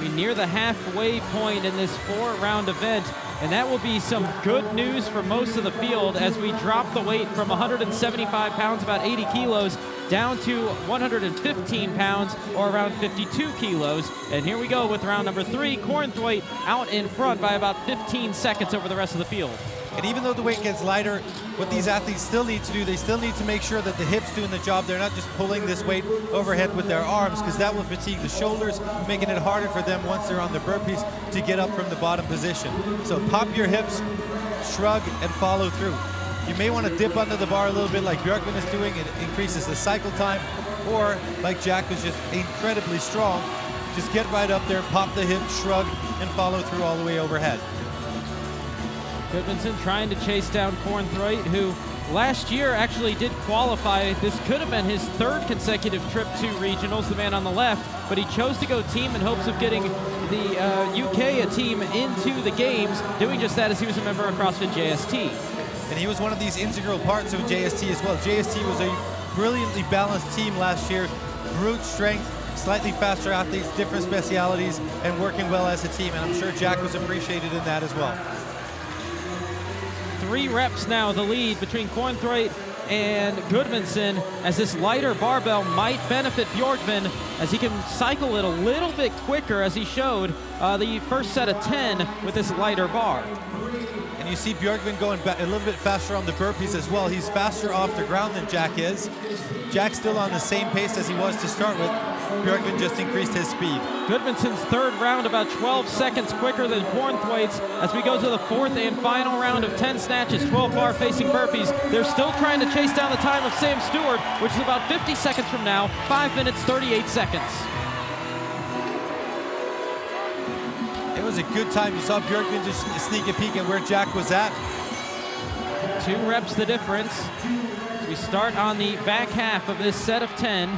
We near the halfway point in this 4-round event, and that will be some good news for most of the field as we drop the weight from 175 pounds, about 80 kilos, down to 115 pounds, or around 52 kilos. And here we go with round number 3. Cornthwaite out in front by about 15 seconds over the rest of the field. And even though the weight gets lighter, what these athletes still need to do, they still need to make sure that the hips doing the job. They're not just pulling this weight overhead with their arms, because that will fatigue the shoulders, making it harder for them once they're on the burpees to get up from the bottom position. So pop your hips, shrug, and follow through. You may want to dip under the bar a little bit like Björkman is doing. It increases the cycle time. Or like Jack was just incredibly strong, just get right up there, pop the hip, shrug, and follow through all the way overhead. Goodmanson trying to chase down Cornthwaite, who last year actually did qualify. This could have been his 3rd consecutive trip to regionals, the man on the left, but he chose to go team in hopes of getting the UK a team into the games, doing just that as he was a member of CrossFit JST. And he was one of these integral parts of JST as well. JST was a brilliantly balanced team last year, brute strength, slightly faster athletes, different specialities, and working well as a team, and I'm sure Jack was appreciated in that as well. 3 reps now, the lead between Cornthwaite and Goodmanson, as this lighter barbell might benefit Björkman as he can cycle it a little bit quicker, as he showed the first set of 10 with this lighter bar. And you see Björkman going a little bit faster on the burpees as well. He's faster off the ground than Jack is. Jack's still on the same pace as he was to start with. Björkman just increased his speed. Goodmanson's 3rd round about 12 seconds quicker than Cornthwaite's as we go to the 4th and final round of 10 snatches, 12 bar facing burpees. They're still trying to chase down the time of Sam Stewart, which is about 50 seconds from now, 5 minutes, 38 seconds. It was a good time. You saw Björkman just sneak a peek at where Jack was at. 2 reps the difference. We start on the back half of this set of 10.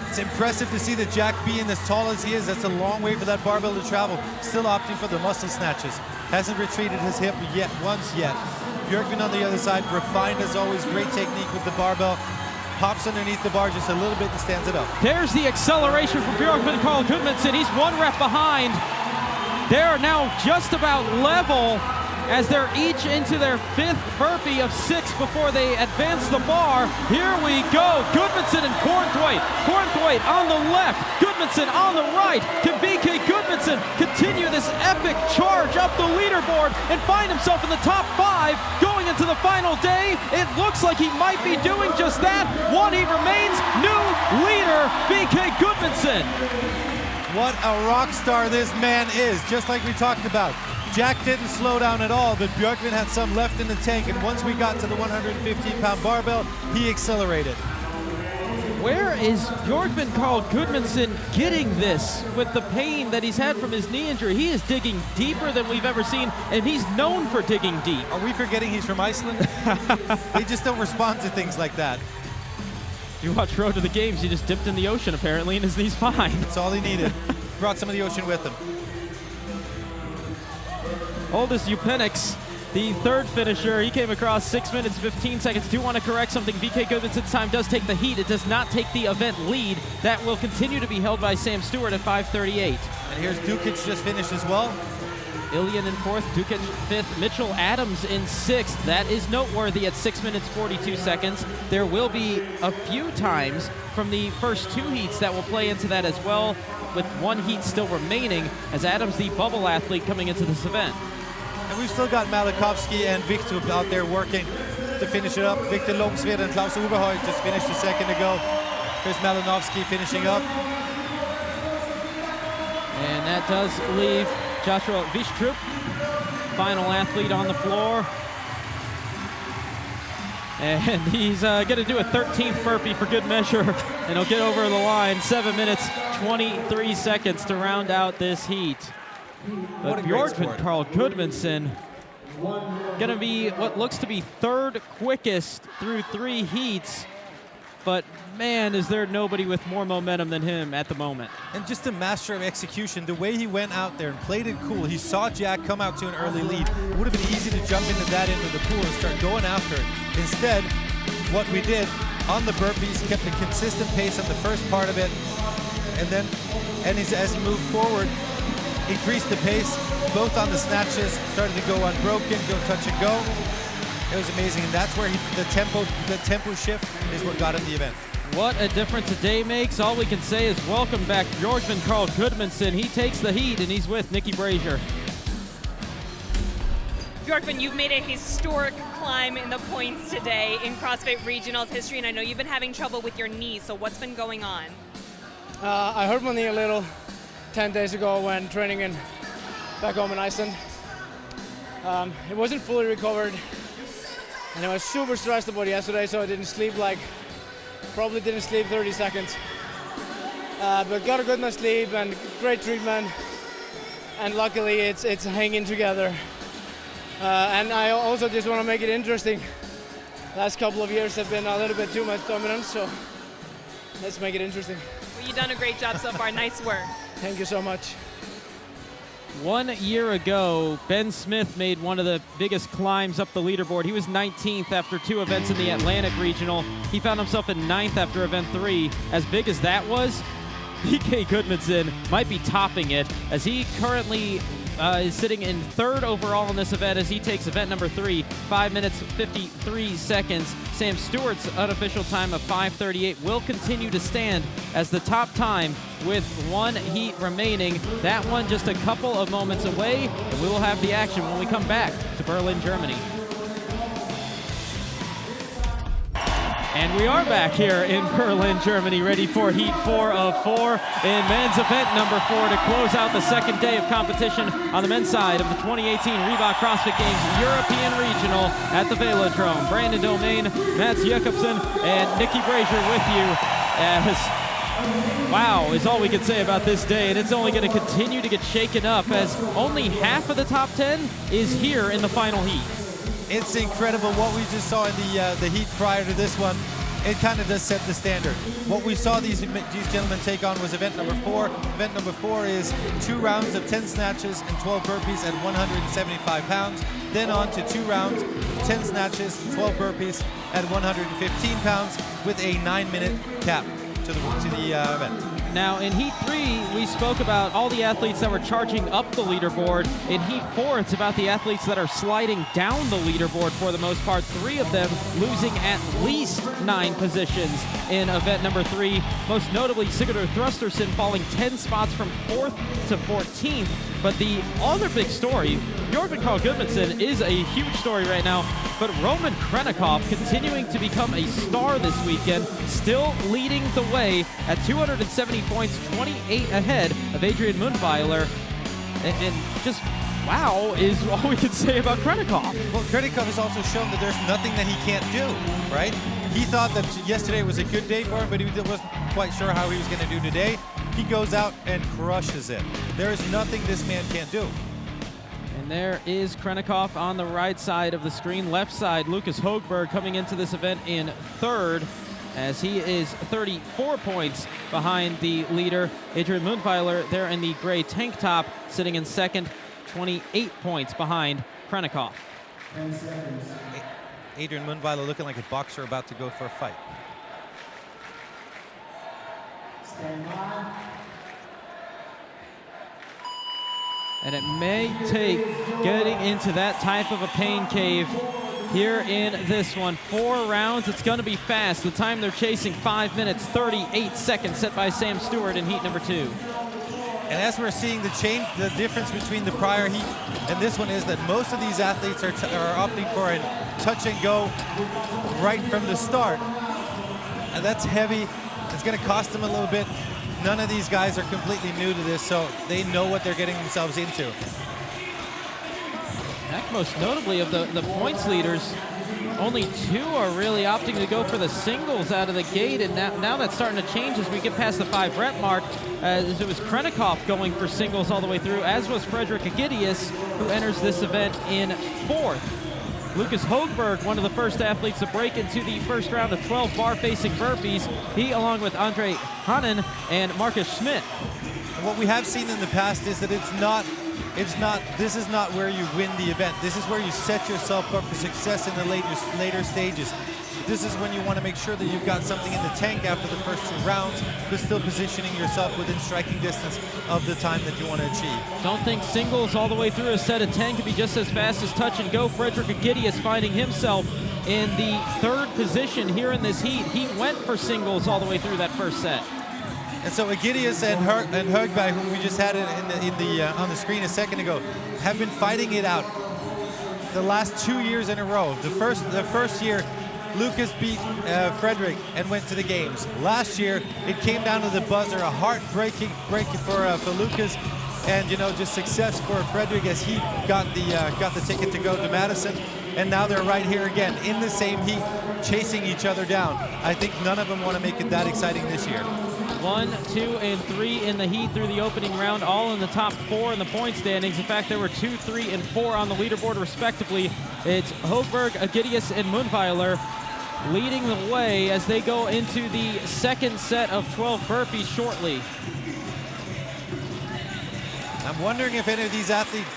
It's impressive to see that Jack being as tall as he is. That's a long way for that barbell to travel. Still opting for the muscle snatches. Hasn't retreated his hip once yet. Björkman on the other side, refined as always, great technique with the barbell. Pops underneath the bar just a little bit and stands it up. There's the acceleration for Björkman. Carl Goodmanson, he's 1 rep behind. They're now just about level as they're each into their 5th burpee of 6 before they advance the bar. Here we go, Goodmanson and Cornthwaite. Cornthwaite on the left, Goodmanson on the right. Can BK Goodmanson continue this epic charge up the leaderboard and find himself in the top 5 going into the final day? It looks like he might be doing just that. One he remains, new leader, BK Goodmanson. What a rock star this man is, just like we talked about. Jack didn't slow down at all, but Björkman had some left in the tank, and once we got to the 115-pound barbell, he accelerated. Where is Björkman Carl Goodmanson getting this with the pain that he's had from his knee injury? He is digging deeper than we've ever seen, and he's known for digging deep. Are we forgetting he's from Iceland? They just don't respond to things like that. You watch Road to the Games, he just dipped in the ocean apparently, and his knee's fine. That's all he needed. Brought some of the ocean with him. Oldest Upenix, the 3rd finisher, he came across 6 minutes, 15 seconds. Do want to correct something. BK Goodmanson's time does take the heat. It does not take the event lead. That will continue to be held by Sam Stewart at 5:38. And here's Dukic just finished as well. Ilian in 4th, Dukic 5th, Mitchell Adams in 6th. That is noteworthy at 6 minutes, 42 seconds. There will be a few times from the first 2 heats that will play into that as well, with 1 heat still remaining, as Adams, the bubble athlete, coming into this event. And we've still got Malakovsky and Victor out there working. to finish it up. Victor Långsved and Klaus Overhøj just finished a second ago. Chris Malinowski finishing up. And that does leave Joshua Wistrup, final athlete on the floor. And he's going to do a 13th burpee for good measure, and he'll get over the line. 7 minutes, 23 seconds to round out this heat. But Bjorkman Carl Gudmundsson going to be what looks to be third quickest through 3 heats. But man, is there nobody with more momentum than him at the moment. And just a master of execution. The way he went out there and played it cool. He saw Jack come out to an early lead. It would have been easy to jump into that end of the pool and start going after it. Instead, what we did on the burpees, kept a consistent pace on the first part of it. And then, as he moved forward, increased the pace, both on the snatches, started to go unbroken, go touch and go. It was amazing, and that's where the tempo shift is what got him the event. What a difference a day makes. All we can say is welcome back Bjorkman Carl Gudmundsson. He takes the heat, and he's with Nikki Brazier. Bjorkman, you've made a historic climb in the points today in CrossFit Regionals history, and I know you've been having trouble with your knee, so what's been going on? I hurt my knee a little 10 days ago when training back home in Iceland. It wasn't fully recovered. And I was super stressed about yesterday, so I didn't sleep probably didn't sleep 30 seconds. But got a good night's sleep and great treatment. And luckily it's hanging together. And I also just want to make it interesting. Last couple of years have been a little bit too much dominance, so let's make it interesting. Well, you've done a great job so far. Nice work. Thank you so much. 1 year ago, Ben Smith made one of the biggest climbs up the leaderboard. He was 19th after 2 events in the Atlantic Regional. He found himself in 9th after event 3. As big as that was, BK Gudmundsson might be topping it, as he currently is sitting in 3rd overall in this event as he takes event number 3, 5 minutes, 53 seconds. Sam Stewart's unofficial time of 5:38 will continue to stand as the top time with 1 heat remaining. That one just a couple of moments away, and we will have the action when we come back to Berlin, Germany. And we are back here in Berlin, Germany, ready for Heat 4 of 4 in men's event number 4 to close out the second day of competition on the men's side of the 2018 Reebok CrossFit Games European Regional at the Velodrome. Brandon Domain, Mats Jakobsen, and Nikki Brazier with you. Wow is all we can say about this day, and it's only going to continue to get shaken up as only half of the top 10 is here in the final heat. It's incredible what we just saw in the heat prior to this one. It kind of does set the standard. What we saw these gentlemen take on was event number 4. Event number 4 is 2 rounds of 10 snatches and 12 burpees at 175 pounds. Then on to 2 rounds, 10 snatches, 12 burpees at 115 pounds with a 9-minute cap to the event. Now in Heat 3, we spoke about all the athletes that were charging up the leaderboard. In Heat 4, it's about the athletes that are sliding down the leaderboard for the most part. 3 of them losing at least 9 positions in event number 3. Most notably, Sigurdur Thrusterson falling 10 spots from 4th to 14th. But the other big story, Bjorkman Carl Gudmundsson is a huge story right now, but Roman Krennikov continuing to become a star this weekend, still leading the way at 270 points, 28 ahead of Adrian Mundweiler. And just wow is all we can say about Krennikov. Well, Krennikov has also shown that there's nothing that he can't do, right? He thought that yesterday was a good day for him, but he wasn't quite sure how he was going to do today. He goes out and crushes it. There is nothing this man can't do. And there is Krennikov on the right side of the screen. Left side, Lucas Högberg coming into this event in 3rd, as he is 34 points behind the leader. Adrian Mundweiler there in the gray tank top, sitting in 2nd, 28 points behind Krennikov. Adrian Mundweiler looking like a boxer about to go for a fight. And it may take getting into that type of a pain cave here in this one. 4 rounds, it's going to be fast. The time they're chasing, 5 minutes, 38 seconds, set by Sam Stewart in heat number 2. And as we're seeing the difference between the prior heat and this one is that most of these athletes are opting for a touch and go right from the start. And that's heavy. It's going to cost them a little bit. None of these guys are completely new to this, so they know what they're getting themselves into. Heck, most notably of the points leaders, only 2 are really opting to go for the singles out of the gate, and now that's starting to change as we get past the 5 rep mark, as it was Krennikov going for singles all the way through, as was Frederick Agidius, who enters this event in 4th. Lucas Hogberg, one of the first athletes to break into the first round of 12 bar-facing burpees. He, along with Andre Hannen and Marcus Schmidt. And what we have seen in the past is that this is not where you win the event. This is where you set yourself up for success in the later stages. This is when you want to make sure that you've got something in the tank after the first 2 rounds, but still positioning yourself within striking distance of the time that you want to achieve. Don't think singles all the way through a set of 10 can be just as fast as touch and go. Frederick Agidius finding himself in the 3rd position here in this heat. He went for singles all the way through that first set. And so Agidius and Högberg, whom we just had on the screen a second ago, have been fighting it out the last 2 years in a row. The first year, Lucas beat Frederick and went to the games. Last year, it came down to the buzzer, a heartbreaking break for Lucas, and just success for Frederick as he got the ticket to go to Madison. And now they're right here again in the same heat, chasing each other down. I think none of them want to make it that exciting this year. 1, 2, and 3 in the heat through the opening round, all in the top 4 in the point standings. In fact, there were 2, 3, and 4 on the leaderboard respectively. It's Högberg, Agidius, and Mundweiler leading the way as they go into the 2nd set of 12 burpees shortly. I'm wondering if any of these athletes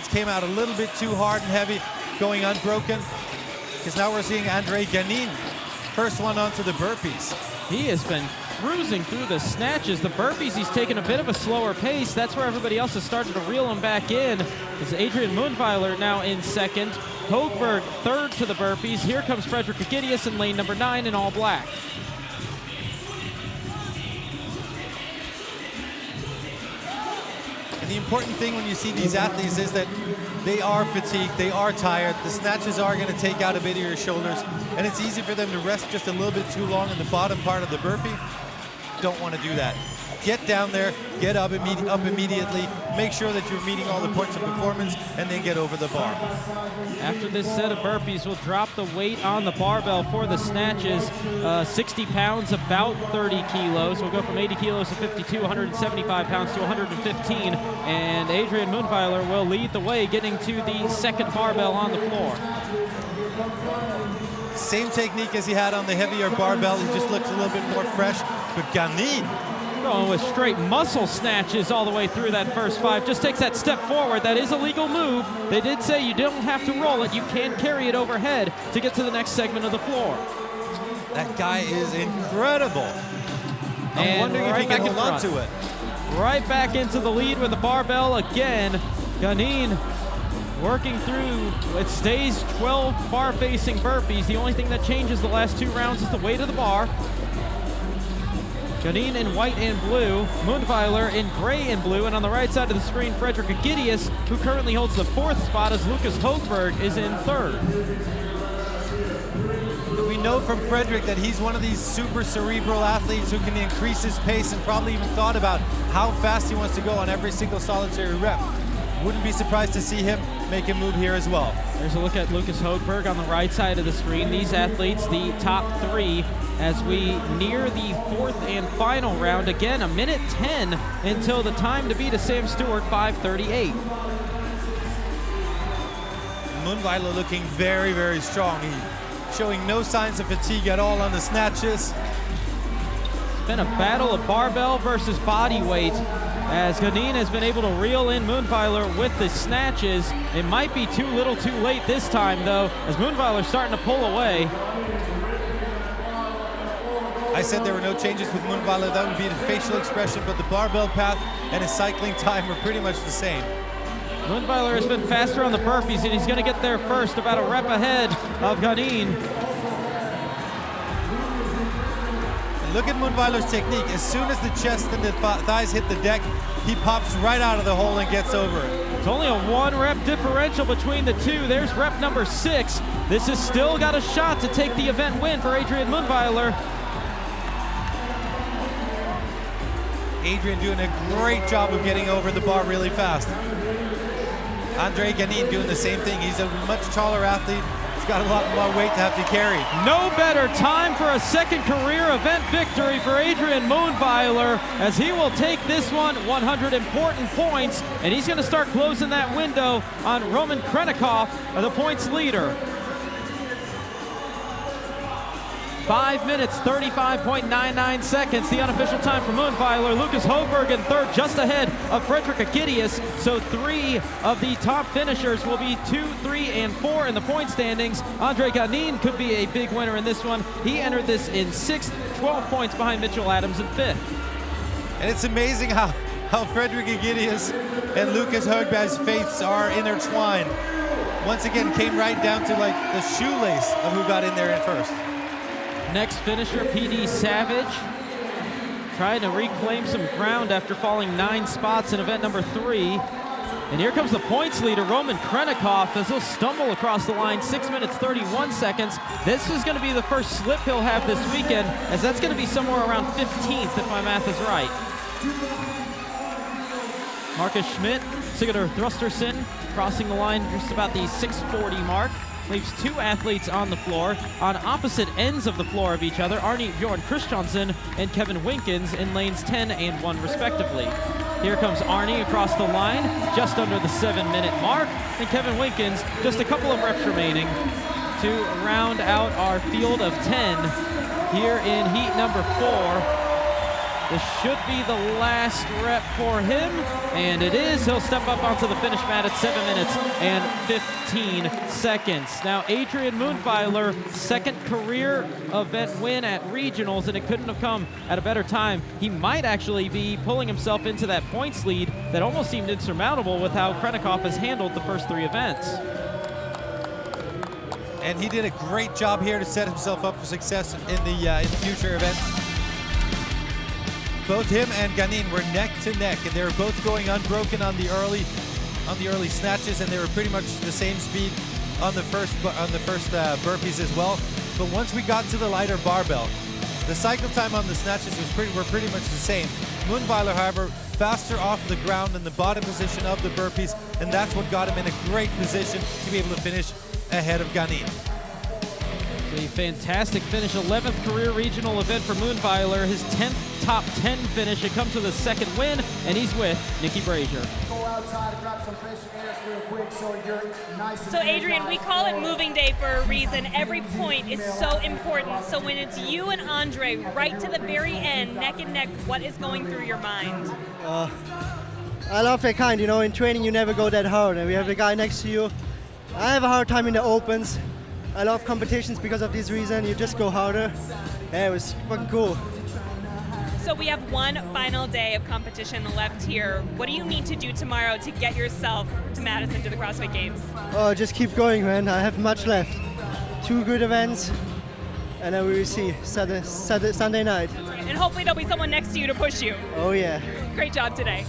came out a little bit too hard and heavy, going unbroken, because now we're seeing Andre Ganin, first one onto the burpees. He has been cruising through the snatches. The burpees, he's taken a bit of a slower pace. That's where everybody else has started to reel him back in. It's Adrian Mundweiler now in 2nd. Högberg 3rd to the burpees. Here comes Frederick Agidius in lane number 9 in all black. And the important thing when you see these athletes is that they are fatigued, they are tired. The snatches are going to take out a bit of your shoulders, and it's easy for them to rest just a little bit too long in the bottom part of the burpee. Don't want to do that. Get down there, get up immediately, make sure that you're meeting all the points of performance, and then get over the bar. After this set of burpees, we'll drop the weight on the barbell for the snatches. 60 pounds, about 30 kilos. We'll go from 80 kilos to 52, 175 pounds to 115. And Adrian Mundweiler will lead the way, getting to the 2nd barbell on the floor. Same technique as he had on the heavier barbell. He just looks a little bit more fresh. But Ganin, going with straight muscle snatches all the way through that first 5. Just takes that step forward. That is a legal move. They did say you don't have to roll it. You can carry it overhead to get to the next segment of the floor. That guy is incredible. I'm wondering if he can hold on to it. Right back into the lead with the barbell again. Ganin working through. It stays 12 bar-facing burpees. The only thing that changes the last 2 rounds is the weight of the bar. Ganin in white and blue, Mundweiler in gray and blue, and on the right side of the screen, Frederick Agidius, who currently holds the 4th spot as Lucas Högberg is in 3rd. We know from Frederick that he's one of these super cerebral athletes who can increase his pace and probably even thought about how fast he wants to go on every single solitary rep. Wouldn't be surprised to see him make a move here as well. There's a look at Lucas Högberg on the right side of the screen. These athletes, the top 3, as we near the 4th and final round. Again, 1:10 until the time to beat a Sam Stewart, 5:38. Mundweiler looking very, very strong. He's showing no signs of fatigue at all on the snatches. It's been a battle of barbell versus body weight, as Ganin has been able to reel in Mundweiler with the snatches. It might be too little too late this time, though, as Mundweiler's starting to pull away. I said there were no changes with Mundweiler. That would be the facial expression, but the barbell path and his cycling time are pretty much the same. Mundweiler has been faster on the burpees, and he's going to get there first, about a rep ahead of Ganin. Look at Moonweiler's technique. As soon as the chest and the thighs hit the deck, he pops right out of the hole and gets over it. It's only a 1 rep differential between the two. There's rep number 6. This has still got a shot to take the event win for Adrian Moonweiler. Adrian doing a great job of getting over the bar really fast. Andre Ganin doing the same thing. He's a much taller athlete. He's got a lot more weight to have to carry. No better time for a second career event victory for Adrian Moonweiler, as he will take this one 100 important points, and he's going to start closing that window on Roman Krennikov, the points leader. 5 minutes, 35.99 seconds, the unofficial time for Moonweiler. Lucas Hoberg in third, just ahead of Frederick Agidius. So 3 of the top finishers will be 2, 3, and 4 in the point standings. Andre Ganin could be a big winner in this one. He entered this in 6th, 12 points behind Mitchell Adams in 5th. And it's amazing how Frederick Agidius and Lucas Hoberg's fates are intertwined. Once again, came right down to like the shoelace of who got in there in first. Next finisher, PD Savage, trying to reclaim some ground after falling 9 spots in event number 3. And here comes the points leader, Roman Krennikov, as he'll stumble across the line, 6 minutes, 31 seconds. This is gonna be the first slip he'll have this weekend, as that's gonna be somewhere around 15th, if my math is right. Marcus Schmidt, Sigurdur Thrusterson, crossing the line just about the 6:40 mark. Leaves 2 athletes on the floor. On opposite ends of the floor of each other, Arnie Bjorn Kristjansson and Kevin Winkins in lanes 10 and 1 respectively. Here comes Arnie across the line, just under the 7-minute mark, and Kevin Winkins just a couple of reps remaining to round out our field of 10 here in heat number 4. This should be the last rep for him, and it is. He'll step up onto the finish mat at 7 minutes and 15 seconds. Now, Adrian Moonweiler, second career event win at regionals, and it couldn't have come at a better time. He might actually be pulling himself into that points lead that almost seemed insurmountable with how Krennikov has handled the first 3 events. And he did a great job here to set himself up for success in the future events. Both him and Ganin were neck to neck, and they were both going unbroken on the early snatches, and they were pretty much the same speed on the first burpees as well. But once we got to the lighter barbell, the cycle time on the snatches were pretty much the same. Moonweiler, however, faster off the ground in the bottom position of the burpees, and that's what got him in a great position to be able to finish ahead of Ganin. A fantastic finish, 11th career regional event for Moonweiler, his 10th top 10 finish. It comes with a second win, and he's with Nikki Brazier. Go outside, grab some fresh air real quick so you're nice and So Adrian, we call it moving day for a reason. Every point is so important. So when it's you and Andre right to the very end, neck and neck, what is going through your mind? I love that kind, you know, in training you never go that hard, and we have the guy next to you. I have a hard time in the opens. I love competitions because of this reason. You just go harder. Yeah, it was fucking cool. So we have one final day of competition left here. What do you need to do tomorrow to get yourself to Madison to the CrossFit Games? Oh, just keep going, man. I have much left. 2 good events, and then we will see Sunday night. And hopefully there'll be someone next to you to push you. Oh, yeah. Great job today.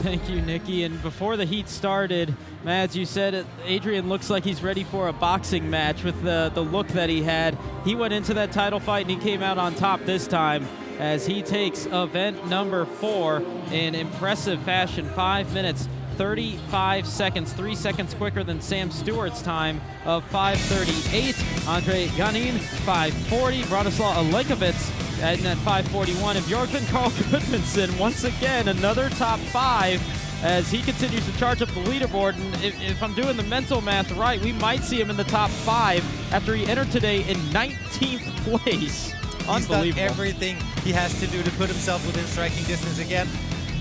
Thank you, Nikki. And before the heat started, Mads, you said Adrian looks like he's ready for a boxing match with the look that he had. He went into that title fight and he came out on top this time as he takes event number 4 in impressive fashion. 5 minutes, 35 seconds, 3 seconds quicker than Sam Stewart's time of 5:38. Andre Ganin, 5:40. Branislav Alekovitz at 5:41. And Björkman Carl Goodmanson, once again, another top 5 as he continues to charge up the leaderboard. And if I'm doing the mental math right, we might see him in the top 5 after he entered today in 19th place. He's done everything he has to do to put himself within striking distance again.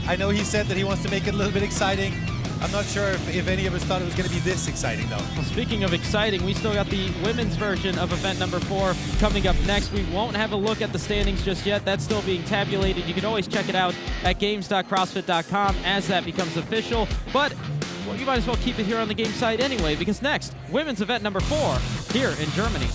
I know he said that he wants to make it a little bit exciting. I'm not sure if any of us thought it was going to be this exciting, though. Well, speaking of exciting, we still got the women's version of event number 4 coming up next. We won't have a look at the standings just yet. That's still being tabulated. You can always check it out at games.crossfit.com as that becomes official. But well, you might as well keep it here on the game site anyway, because next, women's event number 4 here in Germany.